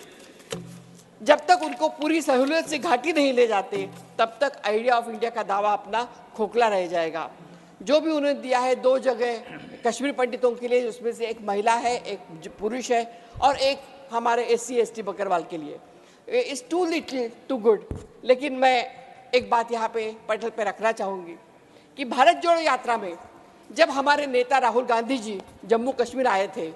जब तक उनको पूरी सहूलियत से घाटी नहीं ले जाते तब तक आइडिया ऑफ इंडिया का दावा अपना खोखला रह जाएगा। जो भी उन्होंने दिया है 2 जगह कश्मीरी पंडितों के लिए, उसमें से एक महिला है, एक पुरुष है और एक हमारे SC ST बकरवाल के लिए, it's too little too good. लेकिन मैं एक बात यहाँ पे पटल पे रखना चाहूँगी कि भारत जोड़ो यात्रा में जब हमारे नेता राहुल गांधी जी जम्मू कश्मीर आए थे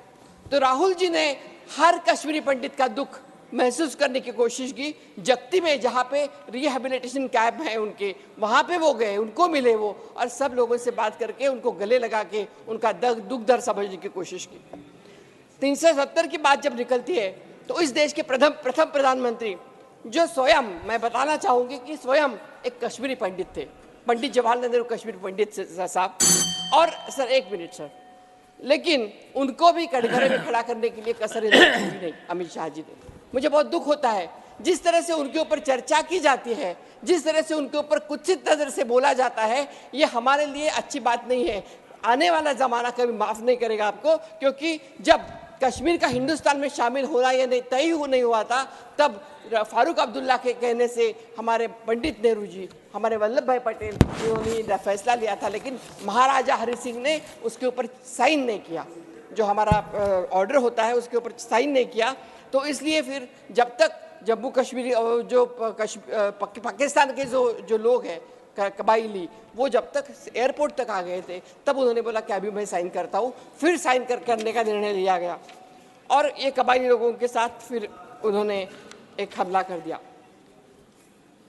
तो राहुल जी ने हर कश्मीरी पंडित का दुख महसूस करने की कोशिश की। जगती में जहाँ पे रिहेबिलिटेशन कैंप है उनके, वहाँ पे वो गए, उनको मिले वो, और सब लोगों से बात करके उनको गले लगा के उनका दुख दर्द समझने की कोशिश की। 370 की बात जब निकलती है तो इस देश के प्रथम प्रधानमंत्री जो स्वयं, मैं बताना चाहूँगी कि स्वयं एक कश्मीरी पंडित थे, पंडित जवाहरलाल नेहरू कश्मीरी पंडित साहब। और सर, 1 मिनट सर, लेकिन उनको भी कटघरे में खड़ा करने के लिए कसर नहीं अमित शाह जी ने। मुझे बहुत दुख होता है जिस तरह से उनके ऊपर चर्चा की जाती है, जिस तरह से उनके ऊपर कुत्सित नजर से बोला जाता है, ये हमारे लिए अच्छी बात नहीं है। आने वाला ज़माना कभी माफ़ नहीं करेगा आपको, क्योंकि जब कश्मीर का हिंदुस्तान में शामिल होना या नहीं तय नहीं हुआ था, तब फारूक अब्दुल्ला के कहने से हमारे पंडित नेहरू जी, हमारे वल्लभ भाई पटेल, इन्होंने फैसला लिया था, लेकिन महाराजा हरि सिंह ने उसके ऊपर साइन नहीं किया। जो हमारा ऑर्डर होता है उसके ऊपर साइन नहीं किया। तो इसलिए फिर जब तक जम्मू कश्मीरी जो पाकिस्तान के जो लोग हैं कबाइली, वो जब तक एयरपोर्ट तक आ गए थे तब उन्होंने बोला कि अभी मैं साइन करता हूँ। फिर साइन करने का निर्णय लिया गया और ये कबाइली लोगों के साथ फिर उन्होंने एक हमला कर दिया।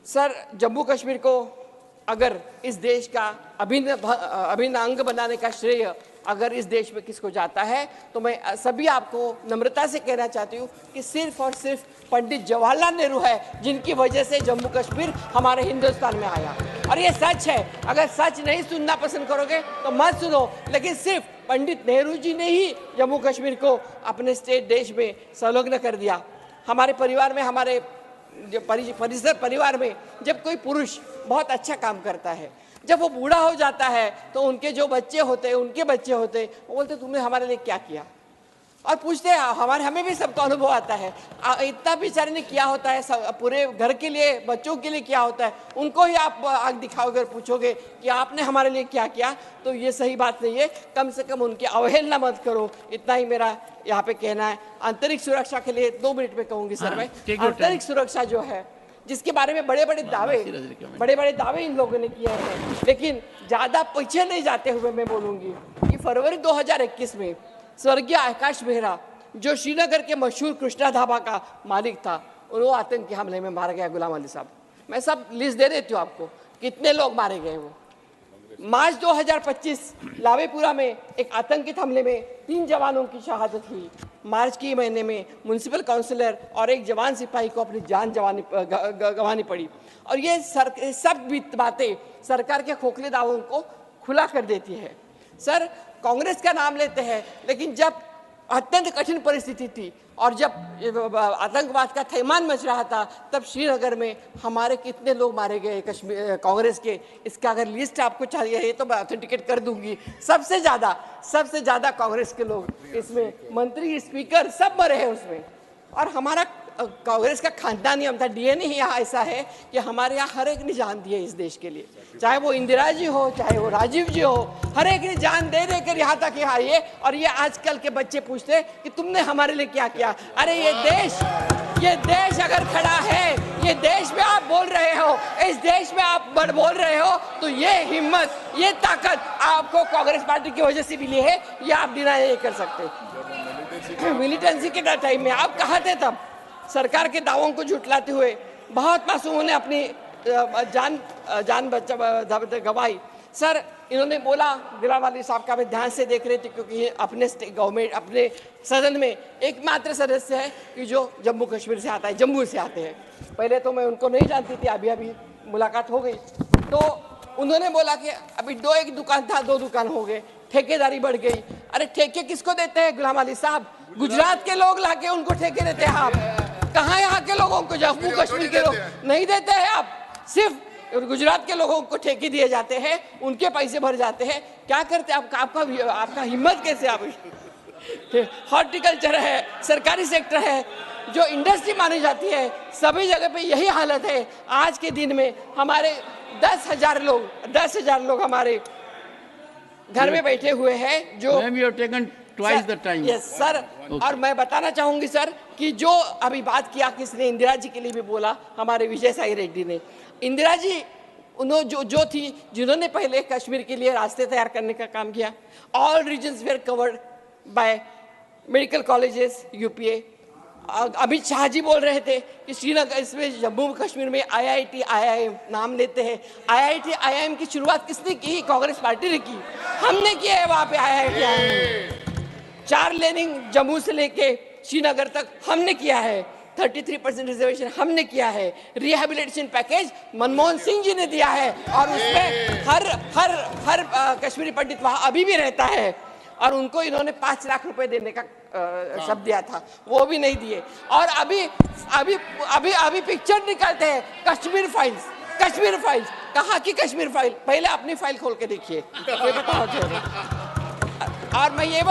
सर, जम्मू कश्मीर को अगर इस देश का अभिन्न अंग बनाने का श्रेय अगर इस देश में किसको जाता है तो मैं सभी आपको नम्रता से कहना चाहती हूँ कि सिर्फ और सिर्फ पंडित जवाहरलाल नेहरू है जिनकी वजह से जम्मू कश्मीर हमारे हिंदुस्तान में आया। और ये सच है। अगर सच नहीं सुनना पसंद करोगे तो मत सुनो, लेकिन सिर्फ पंडित नेहरू जी ने ही जम्मू कश्मीर को अपने स्टेट देश में संलग्न कर दिया। हमारे परिवार में, हमारे परिवार में जब कोई पुरुष बहुत अच्छा काम करता है, जब वो बूढ़ा हो जाता है तो उनके जो बच्चे होते हैं, उनके बच्चे होते हैं, वो बोलते तुमने हमारे लिए क्या किया, और पूछते हैं। हमें भी सबको अनुभव आता है, इतना बेचारे ने किया होता है, पूरे घर के लिए, बच्चों के लिए किया होता है, उनको ही आप आग दिखाओगे और पूछोगे कि आपने हमारे लिए क्या किया, तो ये सही बात नहीं है। कम से कम उनकी अवहेलना मत करो, इतना ही मेरा यहाँ पे कहना है। आंतरिक सुरक्षा के लिए 2 मिनट में कहूँगी सर मैं। आंतरिक सुरक्षा जो है, जिसके बारे में बड़े बड़े दावे इन लोगों ने किए हैं, लेकिन ज़्यादा पीछे नहीं जाते हुए मैं बोलूँगी कि फरवरी 2021 में स्वर्गीय आकाश मेहरा, जो श्रीनगर के मशहूर कृष्णा ढाबा का मालिक था, वो आतंकी हमले में मारा गया। गुलाम अली साहब, मैं सब लिस्ट दे देती हूँ आपको कितने लोग मारे गए। वो मार्च 2025 लावेपुरा में एक आतंकित हमले में 3 जवानों की शहादत हुई। मार्च के महीने में म्युनिसिपल काउंसिलर और एक जवान सिपाही को अपनी जान गंवानी पड़ी। और ये सब बातें सरकार के खोखले दावों को खुला कर देती है। सर, कांग्रेस का नाम लेते हैं, लेकिन जब अत्यंत कठिन परिस्थिति थी। और जब आतंकवाद का थैमान मच रहा था तब श्रीनगर में हमारे कितने लोग मारे गए कश्मीर कांग्रेस के, इसका अगर लिस्ट आपको चाहिए है तो मैं ऑथेंटिकेट कर दूंगी। सबसे ज़्यादा कांग्रेस के लोग इसमें, मंत्री, स्पीकर सब मरे हैं उसमें। और हमारा कांग्रेस का खानदानी हम था, डीएनए ही यहाँ ऐसा है कि हमारे यहाँ हर एक ने जान दी है इस देश के लिए, चाहे वो इंदिरा जी हो, चाहे वो राजीव जी हो, हर एक ने जान दे दे कर यहाँ तक यहाँ आइए। और ये आजकल के बच्चे पूछते हैं कि तुमने हमारे लिए क्या किया। अरे ये देश अगर खड़ा है, ये देश में आप बोल रहे हो, इस देश में आप बोल रहे हो, तो ये हिम्मत, ये ताकत आपको कांग्रेस पार्टी की वजह से मिली है, ये आप डिनाई नहीं कर सकते। मिलिटेंसी के टाइम में आप कहाँ थे तब? सरकार के दावों को झुटलाते हुए बहुत मासूमों ने अपनी जान गंवाई। सर, इन्होंने बोला, गुलाम अली साहब का मैं ध्यान से देख रहे थे क्योंकि अपने गवर्नमेंट, अपने सदन में एकमात्र सदस्य है कि जो जम्मू कश्मीर से आता है, जम्मू से आते हैं। पहले तो मैं उनको नहीं जानती थी, अभी मुलाकात हो गई तो उन्होंने बोला कि अभी एक दुकान था, 2 दुकान हो गए, ठेकेदारी बढ़ गई। अरे ठेके किसको देते हैं गुलाम अली साहब? गुजरात के लोग लाके उनको ठेके देते हैं। आप कहाँ यहाँ के लोगों को, जम्मू कश्मीर के लोग नहीं देते हैं आप, सिर्फ गुजरात के लोगों को ठेके दिए जाते हैं, उनके पैसे भर जाते हैं। क्या करते हैं आपका हिम्मत कैसे? आप हॉर्टिकल्चर है, सरकारी सेक्टर है, जो इंडस्ट्री मानी जाती है, सभी जगह पे यही हालत है। आज के दिन में हमारे 10,000 लोग हमारे घर में बैठे हुए हैं जो twice the time. Yes, sir. और मैं बताना चाहूंगी सर कि जो अभी बात किया, किसने इंदिरा जी के लिए भी बोला, हमारे विजय साई रेड्डी ने। इंदिरा जी उन्होंने जो थी, जिन्होंने पहले कश्मीर के लिए रास्ते तैयार करने का काम किया। All reasons were covered by medical colleges, UPA. Amit Shah ji बोल रहे थे कि श्रीनगर, इसमें जम्मू कश्मीर में IIT IIM नाम लेते हैं। IIT IIM की शुरुआत किसने की? कांग्रेस पार्टी ने की, हमने किया है वहाँ पे IIT IIM। 4 लेनिंग जम्मू से लेके श्रीनगर तक हमने किया है। 33% रिजर्वेशन हमने किया है। रिहेबिलिटेशन पैकेज मनमोहन सिंह जी ने दिया है और उसमें हर कश्मीरी पंडित वहाँ अभी भी रहता है। और उनको इन्होंने 5 लाख रुपए देने का शब्द दिया था, वो भी नहीं दिए। और अभी पिक्चर निकालते हैं कश्मीर फाइल्स। कहाँ की कश्मीर फाइल? पहले अपनी फाइल खोल के देखिए, ये बताओ। और मैं ये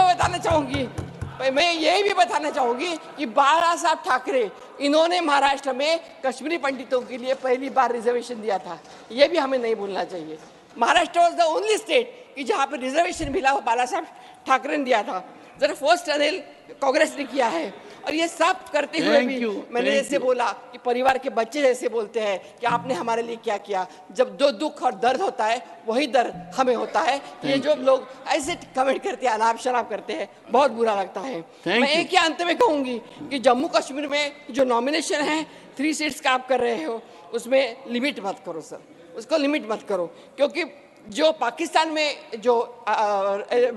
भी बताना चाहूंगी कि बाला साहब ठाकरे, इन्होंने महाराष्ट्र में कश्मीरी पंडितों के लिए पहली बार रिजर्वेशन दिया था, ये भी हमें नहीं भूलना चाहिए। Maharashtra was the only state कि जहाँ पे रिजर्वेशन मिला वो बाला साहब ठाकरे ने दिया था। जरा फर्स्ट टनल कांग्रेस ने किया है। और ये सब करते हुए भी मैंने जैसे बोला कि परिवार के बच्चे जैसे बोलते हैं कि आपने हमारे लिए क्या किया। जब जो दुख और दर्द होता है वही दर्द हमें होता है। ये जो लोग ऐसे कमेंट करते हैं, अनाप शनाप करते हैं, बहुत बुरा लगता है। मैं एक ही अंत में कहूंगी कि जम्मू कश्मीर में जो नॉमिनेशन है 3 सीट्स का आप कर रहे हो, उसमें लिमिट मत करो सर, उसको लिमिट मत करो। क्योंकि जो पाकिस्तान में जो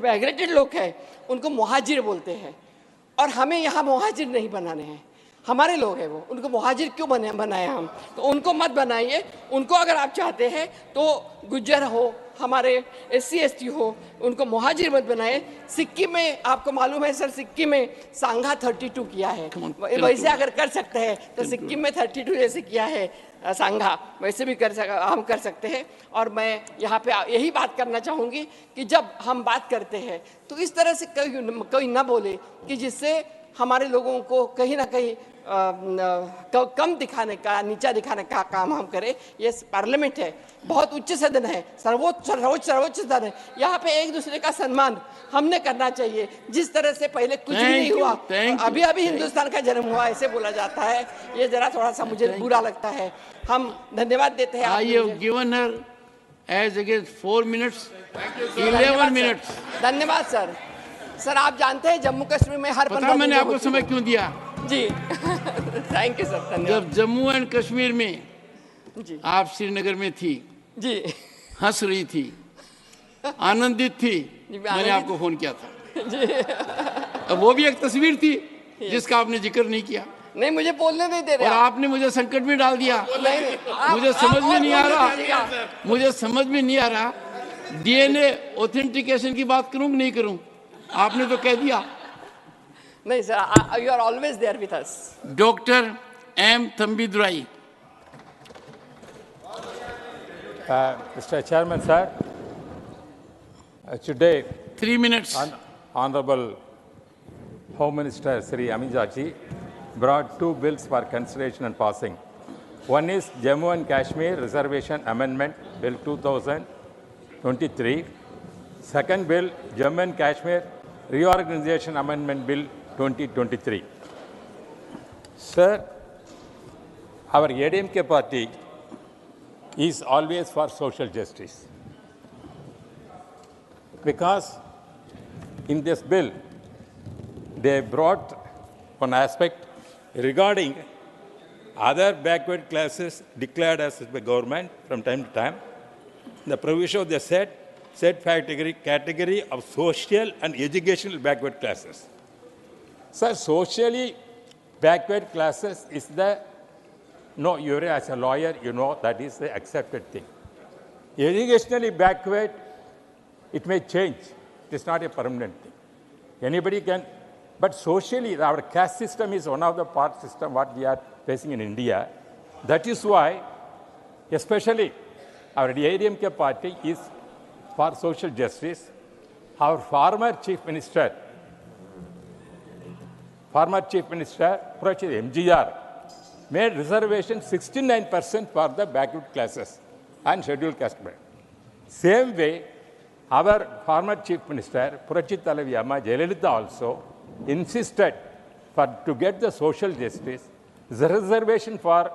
माइग्रेटेड लोग हैं उनको मुहाजिर बोलते हैं और हमें यहाँ मुहाजिर नहीं बनाने हैं। हमारे लोग हैं वो, उनको मुहाजिर क्यों बनाए हम? तो उनको मत बनाइए। उनको अगर आप चाहते हैं तो गुज्जर हो, हमारे SC ST हो, उनको मुहाजिर मत बनाए। सिक्किम में आपको मालूम है सर, सिक्किम में सांघा 32 किया है। वैसे अगर कर सकते हैं तो सिक्किम में 32 जैसे किया है सांघा, वैसे भी हम कर सकते हैं। और मैं यहाँ पे यही बात करना चाहूँगी कि जब हम बात करते हैं तो इस तरह से कोई ना बोले कि जिससे हमारे लोगों को कहीं ना कहीं कम दिखाने का, नीचा दिखाने का काम हम करें। ये पार्लियामेंट है, बहुत उच्च सदन है, सर्वोच्च सदन है। यहाँ पे एक दूसरे का सम्मान हमने करना चाहिए। जिस तरह से पहले कुछ भी नहीं हुआ, अभी हिंदुस्तान का जन्म हुआ ऐसे बोला जाता है, ये जरा थोड़ा सा मुझे बुरा लगता है। हम धन्यवाद देते हैं। I have given her as against 4 minutes, 11 minutes. धन्यवाद सर। सर आप जानते हैं जम्मू कश्मीर में हर 15 मैंने आपको समय क्यों दिया जी? थैंक यू सर, धन्यवाद। जब जम्मू एंड कश्मीर में जी आप श्रीनगर में थी जी, हंस रही थी, आनंदित थी, मैंने आपको फोन किया था जी। अब वो भी एक तस्वीर थी जिसका आपने जिक्र नहीं किया। नहीं, मुझे बोलने नहीं दे रहे और आपने मुझे संकट में डाल दिया। मुझे समझ में नहीं आ रहा DNA ऑथेंटिकेशन की बात करूं कि नहीं करूं। आपने तो कह दिया No, sir, you are always there with us. Dr. M. Thambidurai. Mr. Chairman, sir, today, 3 minutes. Honorable Home Minister Sri Amit Shah ji brought two bills for consideration and passing. One is Jammu and Kashmir Reservation Amendment Bill 2023. Second bill, Jammu and Kashmir Reorganization Amendment Bill 2023. Sir, our ADMK party is always for social justice. Because in this bill, they brought one aspect regarding other backward classes declared as by government from time to time. The provision of the said category of social and educational backward classes. So socially backward classes is the, no, you as a lawyer, you know that is the accepted thing. Educationally backward, it may change. It is not a permanent thing. Anybody can, but socially, our caste system is one of the part system what we are facing in India. That is why, especially our ADMK party is for social justice. Our former Chief Minister, MGR, made reservation 69% for the backward classes and scheduled caste. Same way, our former Chief Minister, Amma Jayalalitha also insisted to get the social justice, the reservation for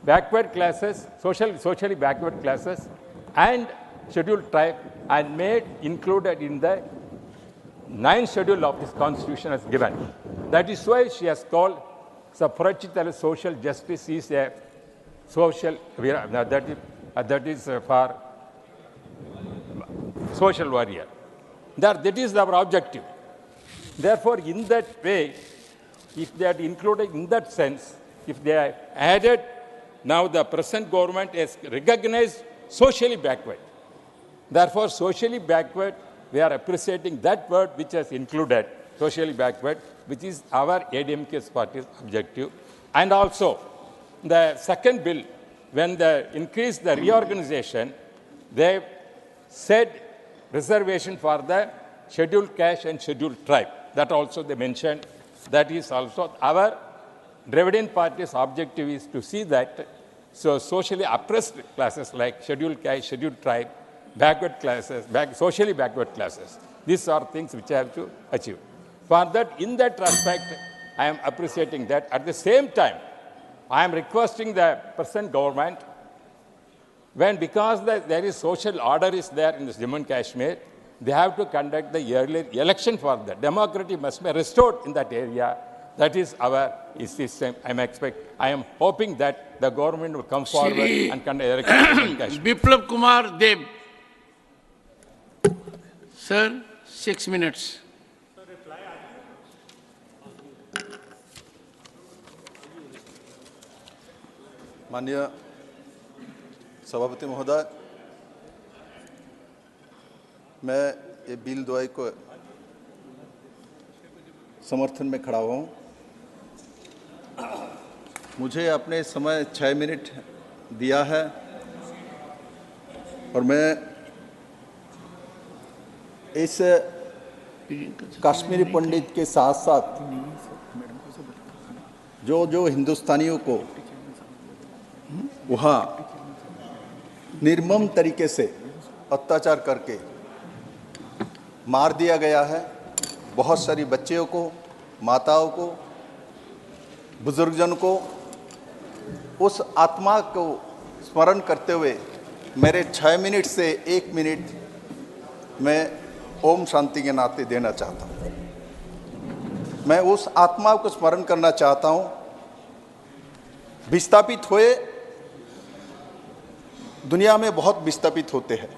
backward classes, socially backward classes and scheduled tribe and made included in the 9th schedule of this constitution as given. That is why she has called social justice is a social, that is for social warrior. That is our objective. Therefore, in that way, if they are included in that sense, if they are added, now the present government has recognized socially backward. Therefore, socially backward, we are appreciating that word which has included socially backward, which is our ADMK's party's objective. And also, the second bill, when they increased the reorganization, they said reservation for the scheduled caste and scheduled tribe. That also they mentioned. That is also our Dravidian party's objective is to see that so socially oppressed classes like scheduled caste, scheduled tribe, backward classes, socially backward classes. These are things which I have to achieve. For that, in that respect, I am appreciating that. At the same time, I am requesting the present government, because there is social order is there in Jammu and Kashmir, they have to conduct the early election for that. Democracy must be restored in that area. That is our system. I am hoping that the government will come forward and conduct election. Biplab Kumar Deb. Sir, 6 minutes. माननीय सभापति महोदय, मैं ये bill द्वय को समर्थन में खड़ा हुआ हूँ। मुझे अपने समय 6 मिनट दिया है और मैं इस कश्मीरी पंडित के साथ साथ जो हिंदुस्तानियों को वहाँ निर्मम तरीके से अत्याचार करके मार दिया गया है, बहुत सारी बच्चियों को, माताओं को, बुजुर्गजन को, उस आत्मा को स्मरण करते हुए मेरे 6 मिनट से 1 मिनट मैं ओम शांति के नाते देना चाहता हूँ। मैं उस आत्मा को स्मरण करना चाहता हूँ। विस्थापित हुए, दुनिया में बहुत विस्थापित होते हैं,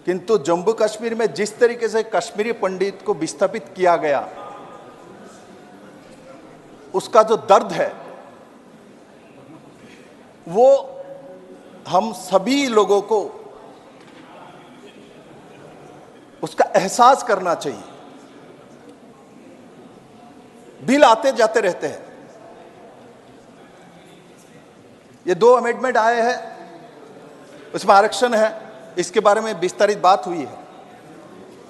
किंतु जम्मू कश्मीर में जिस तरीके से कश्मीरी पंडित को विस्थापित किया गया, उसका जो दर्द है वो हम सभी लोगों को उसका एहसास करना चाहिए। बिल आते जाते रहते हैं। ये 2 अमेंडमेंट आए हैं, उसमें आरक्षण है, इसके बारे में विस्तारित बात हुई है,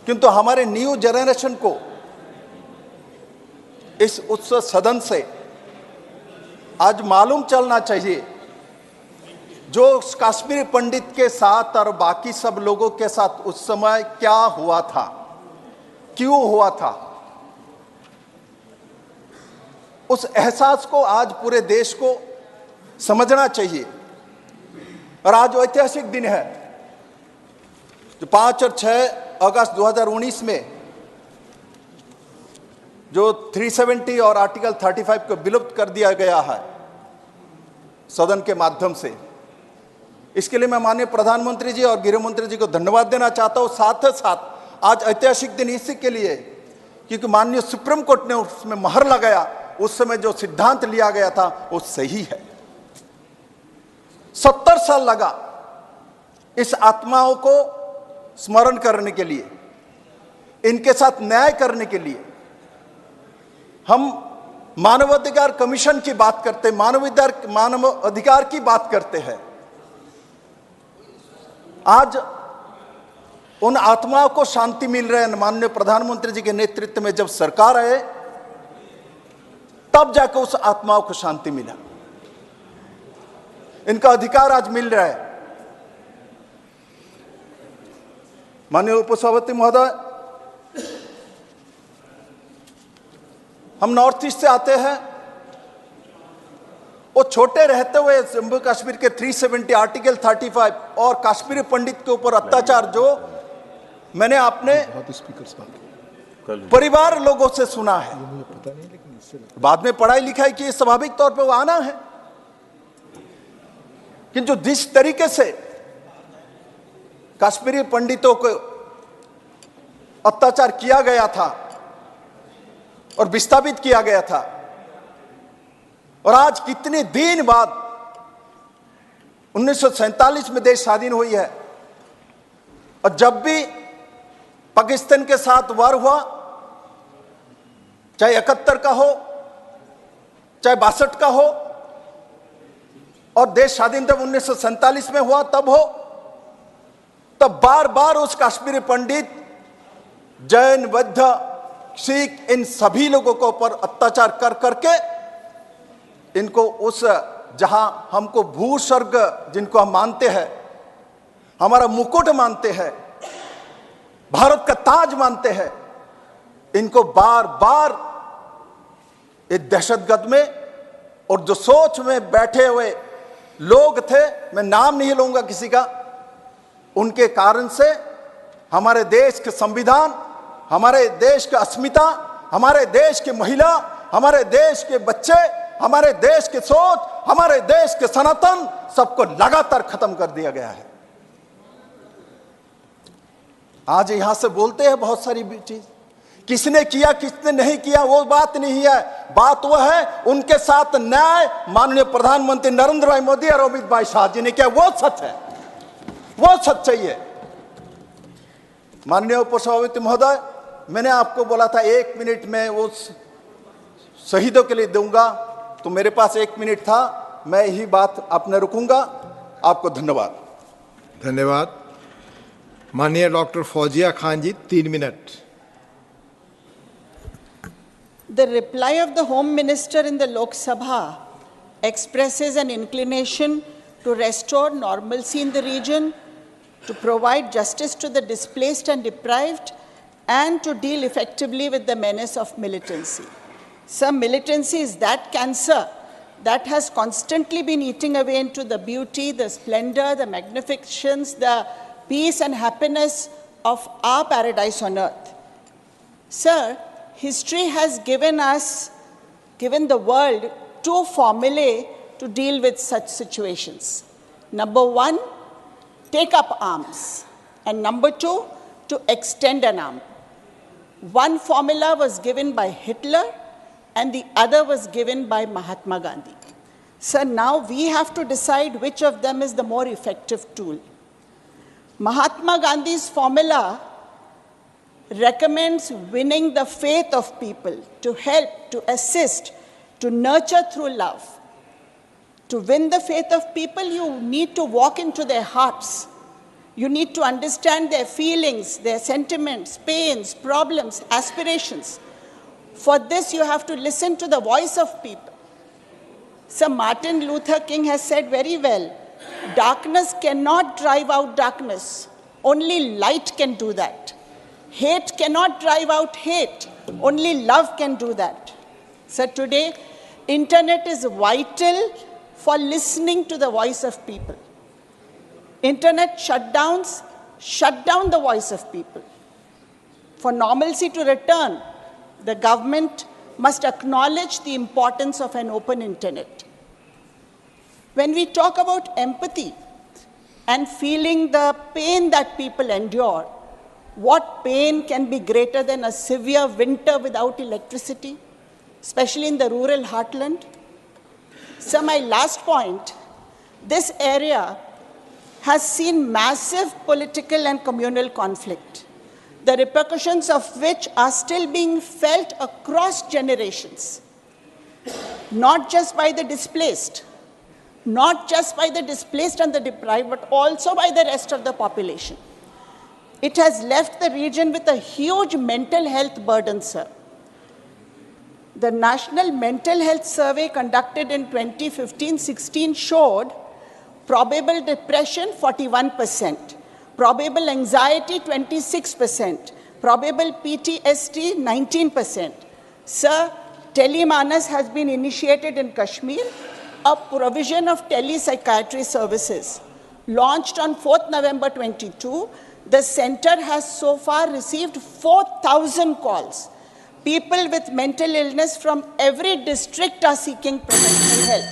किंतु हमारे न्यू जनरेशन को इस उस सदन से आज मालूम चलना चाहिए जो कश्मीरी पंडित के साथ और बाकी सब लोगों के साथ उस समय क्या हुआ था, क्यों हुआ था। उस एहसास को आज पूरे देश को समझना चाहिए। और आज ऐतिहासिक दिन है जो 5 और 6 अगस्त 2019 में जो 370 और आर्टिकल 35 को विलुप्त कर दिया गया है सदन के माध्यम से। इसके लिए मैं माननीय प्रधानमंत्री जी और गृह मंत्री जी को धन्यवाद देना चाहता हूं। साथ ही साथ आज ऐतिहासिक दिन इसी के लिए क्योंकि माननीय सुप्रीम कोर्ट ने उसमें मोहर लगाया, उस समय जो सिद्धांत लिया गया था वो सही है। 70 साल लगा इस आत्माओं को स्मरण करने के लिए, इनके साथ न्याय करने के लिए। हम मानवाधिकार कमीशन की बात करते, मानव अधिकार की बात करते हैं। आज उन आत्माओं को शांति मिल रहा है माननीय प्रधानमंत्री जी के नेतृत्व में जब सरकार आए तब जाकर उस आत्माओं को शांति मिला, इनका अधिकार आज मिल रहा है। माननीय उपसभापति महोदय, हम नॉर्थ ईस्ट से आते हैं। वो छोटे रहते हुए जम्मू कश्मीर के 370 आर्टिकल 35 और कश्मीरी पंडित के ऊपर अत्याचार जो मैंने अपने परिवार लोगों से सुना है, बाद में पढ़ाई लिखाई की, स्वाभाविक तौर पे वो आना है, किंतु जिस तरीके से कश्मीरी पंडितों को अत्याचार किया गया था और विस्थापित किया गया था, और आज कितने दिन बाद 1947 में देश स्वाधीन हुई है, और जब भी पाकिस्तान के साथ वार हुआ, चाहे 71 का हो चाहे 62 का हो, और देश स्वाधीन जब 1947 में हुआ तब हो, तब बार बार उस कश्मीरी पंडित, जैन, बौद्ध, सिख, इन सभी लोगों के ऊपर अत्याचार कर करके इनको उस जहां हमको भूस्वर्ग जिनको हम मानते हैं, हमारा मुकुट मानते हैं, भारत का ताज मानते हैं, इनको बार बार एक दहशतगर्द में और जो सोच में बैठे हुए लोग थे, मैं नाम नहीं लूंगा किसी का, उनके कारण से हमारे देश के संविधान, हमारे देश की अस्मिता, हमारे देश की महिला, हमारे देश के बच्चे, हमारे देश की सोच, हमारे देश के सनातन, सबको लगातार खत्म कर दिया गया है। आज यहां से बोलते हैं बहुत सारी चीज, किसने किया किसने नहीं किया वो बात नहीं है, बात वह है उनके साथ न्याय माननीय प्रधानमंत्री नरेंद्र भाई मोदी और अमित भाई शाह जी ने किया, वो सच है, वो सच्चाई है। माननीय उपसभापति महोदय, मैंने आपको बोला था 1 मिनट में वो शहीदों के लिए दूंगा, तो मेरे पास 1 मिनट था, मैं यही बात अपने रुकूंगा। आपको धन्यवाद। धन्यवाद। माननीय डॉक्टर फौजिया खान जी, 3 मिनट। The reply of the Home Minister in the Lok Sabha expresses an inclination to restore normalcy in the region, to provide justice to the displaced and deprived, and to deal effectively with the menace of militancy. Some militancy is that cancer that has constantly been eating away into the beauty, the splendor, the magnificence, the peace and happiness of our paradise on earth. Sir, history has given the world 2 formulae to deal with such situations. Number 1, take up arms. And number 2, to extend an arm. One formula was given by Hitler and the other was given by Mahatma Gandhi. So now we have to decide which of them is the more effective tool. Mahatma Gandhi's formula recommends winning the faith of people, to help, to assist, to nurture through love. To win the faith of people, you need to walk into their hearts. You need to understand their feelings, their sentiments, pains, problems, aspirations. For this, you have to listen to the voice of people. Sir Martin Luther King has said very well, darkness cannot drive out darkness. Only light can do that. Hate cannot drive out hate. Only love can do that. So today, internet is vital for listening to the voice of people. Internet shutdowns shut down the voice of people. For normalcy to return, the government must acknowledge the importance of an open internet. When we talk about empathy and feeling the pain that people endure, what pain can be greater than a severe winter without electricity, especially in the rural heartland? So my last point, this area has seen massive political and communal conflict, the repercussions of which are still being felt across generations, not just by the displaced, and the deprived, but also by the rest of the population. It has left the region with a huge mental health burden, sir. The National Mental Health Survey conducted in 2015-16 showed probable depression 41%, probable anxiety 26%, probable PTSD 19%. Sir, Telemanas has been initiated in Kashmir, a provision of telepsychiatry services. Launched on 4th November 22, the center has so far received 4,000 calls. People with mental illness from every district are seeking professional help.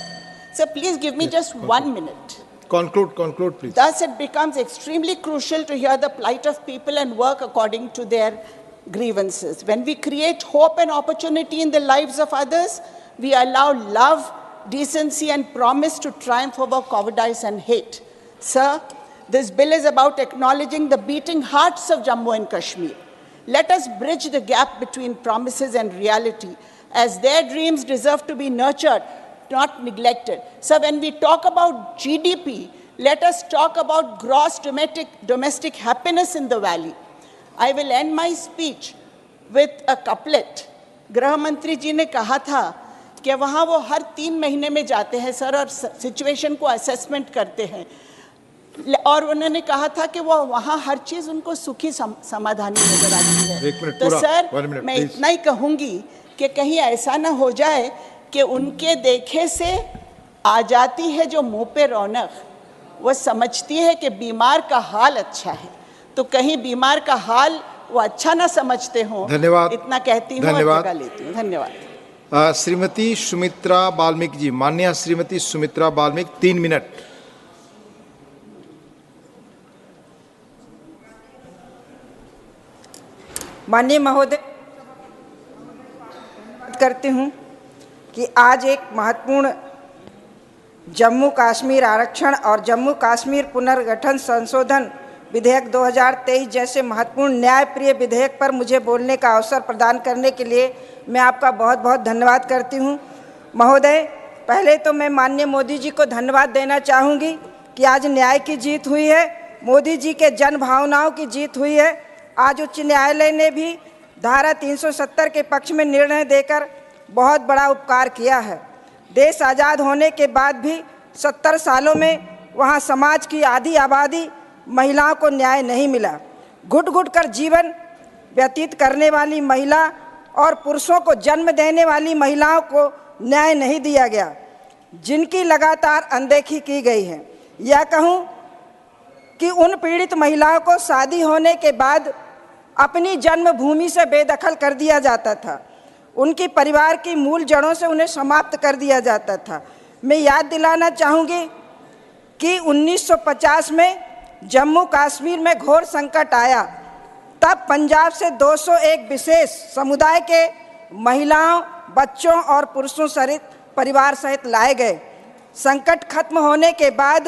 So please give me just 1 minute. Conclude, please. Thus, it becomes extremely crucial to hear the plight of people and work according to their grievances. When we create hope and opportunity in the lives of others, we allow love, decency, and promise to triumph over cowardice and hate. Sir, this bill is about acknowledging the beating hearts of Jammu and Kashmir. Let us bridge the gap between promises and reality, as their dreams deserve to be nurtured, not neglected. So when we talk about GDP, let us talk about gross domestic happiness in the valley. I will end my speech with a couplet. गृह मंत्री जी ने कहा था कि वहाँ वो हर 3 महीने में जाते हैं सर और सिचुएशन को असेसमेंट करते हैं, और उन्होंने कहा था कि वो वहाँ हर चीज़ उनको सुखी समाधानी नजर आती है। तो सर मैं इतना ही कहूँगी कि कहीं ऐसा ना हो जाए कि उनके देखे से आ जाती है जो मुंह पे रौनक, वो समझती है कि बीमार का हाल अच्छा है, तो कहीं बीमार का हाल वो अच्छा ना समझते हो। धन्यवाद। इतना कहती हूँ और जगह लेती हूँ। धन्यवाद। श्रीमती सुमित्रा बाल्मीक जी, माननीय श्रीमती सुमित्रा बाल्मीक, 3 मिनट। माननीय महोदय, करती हूँ कि आज एक महत्वपूर्ण जम्मू कश्मीर आरक्षण और जम्मू कश्मीर पुनर्गठन संशोधन विधेयक 2023 जैसे महत्वपूर्ण न्यायप्रिय विधेयक पर मुझे बोलने का अवसर प्रदान करने के लिए मैं आपका बहुत बहुत धन्यवाद करती हूँ। महोदय, पहले तो मैं माननीय मोदी जी को धन्यवाद देना चाहूँगी कि आज न्याय की जीत हुई है, मोदी जी के जन भावनाओं की जीत हुई है। आज उच्च न्यायालय ने भी धारा 370 के पक्ष में निर्णय देकर बहुत बड़ा उपकार किया है। देश आज़ाद होने के बाद भी 70 सालों में वहाँ समाज की आधी आबादी महिलाओं को न्याय नहीं मिला। घुट घुट कर जीवन व्यतीत करने वाली महिला और पुरुषों को जन्म देने वाली महिलाओं को न्याय नहीं दिया गया, जिनकी लगातार अनदेखी की गई है। यह कहूँ कि उन पीड़ित महिलाओं को शादी होने के बाद अपनी जन्मभूमि से बेदखल कर दिया जाता था, उनकी परिवार की मूल जड़ों से उन्हें समाप्त कर दिया जाता था। मैं याद दिलाना चाहूँगी कि 1950 में जम्मू कश्मीर में घोर संकट आया, तब पंजाब से 201 विशेष समुदाय के महिलाओं, बच्चों और पुरुषों सहित परिवार सहित लाए गए। संकट खत्म होने के बाद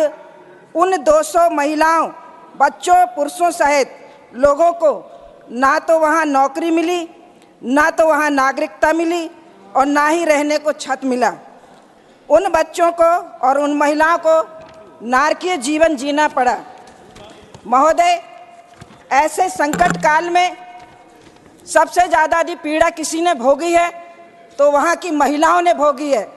उन 200 महिलाओं, बच्चों, पुरुषों सहित लोगों को ना तो वहाँ नौकरी मिली, ना तो वहाँ नागरिकता मिली और ना ही रहने को छत मिला। उन बच्चों को और उन महिलाओं को नारकीय जीवन जीना पड़ा। महोदय, ऐसे संकट काल में सबसे ज़्यादा यदि पीड़ा किसी ने भोगी है तो वहाँ की महिलाओं ने भोगी है।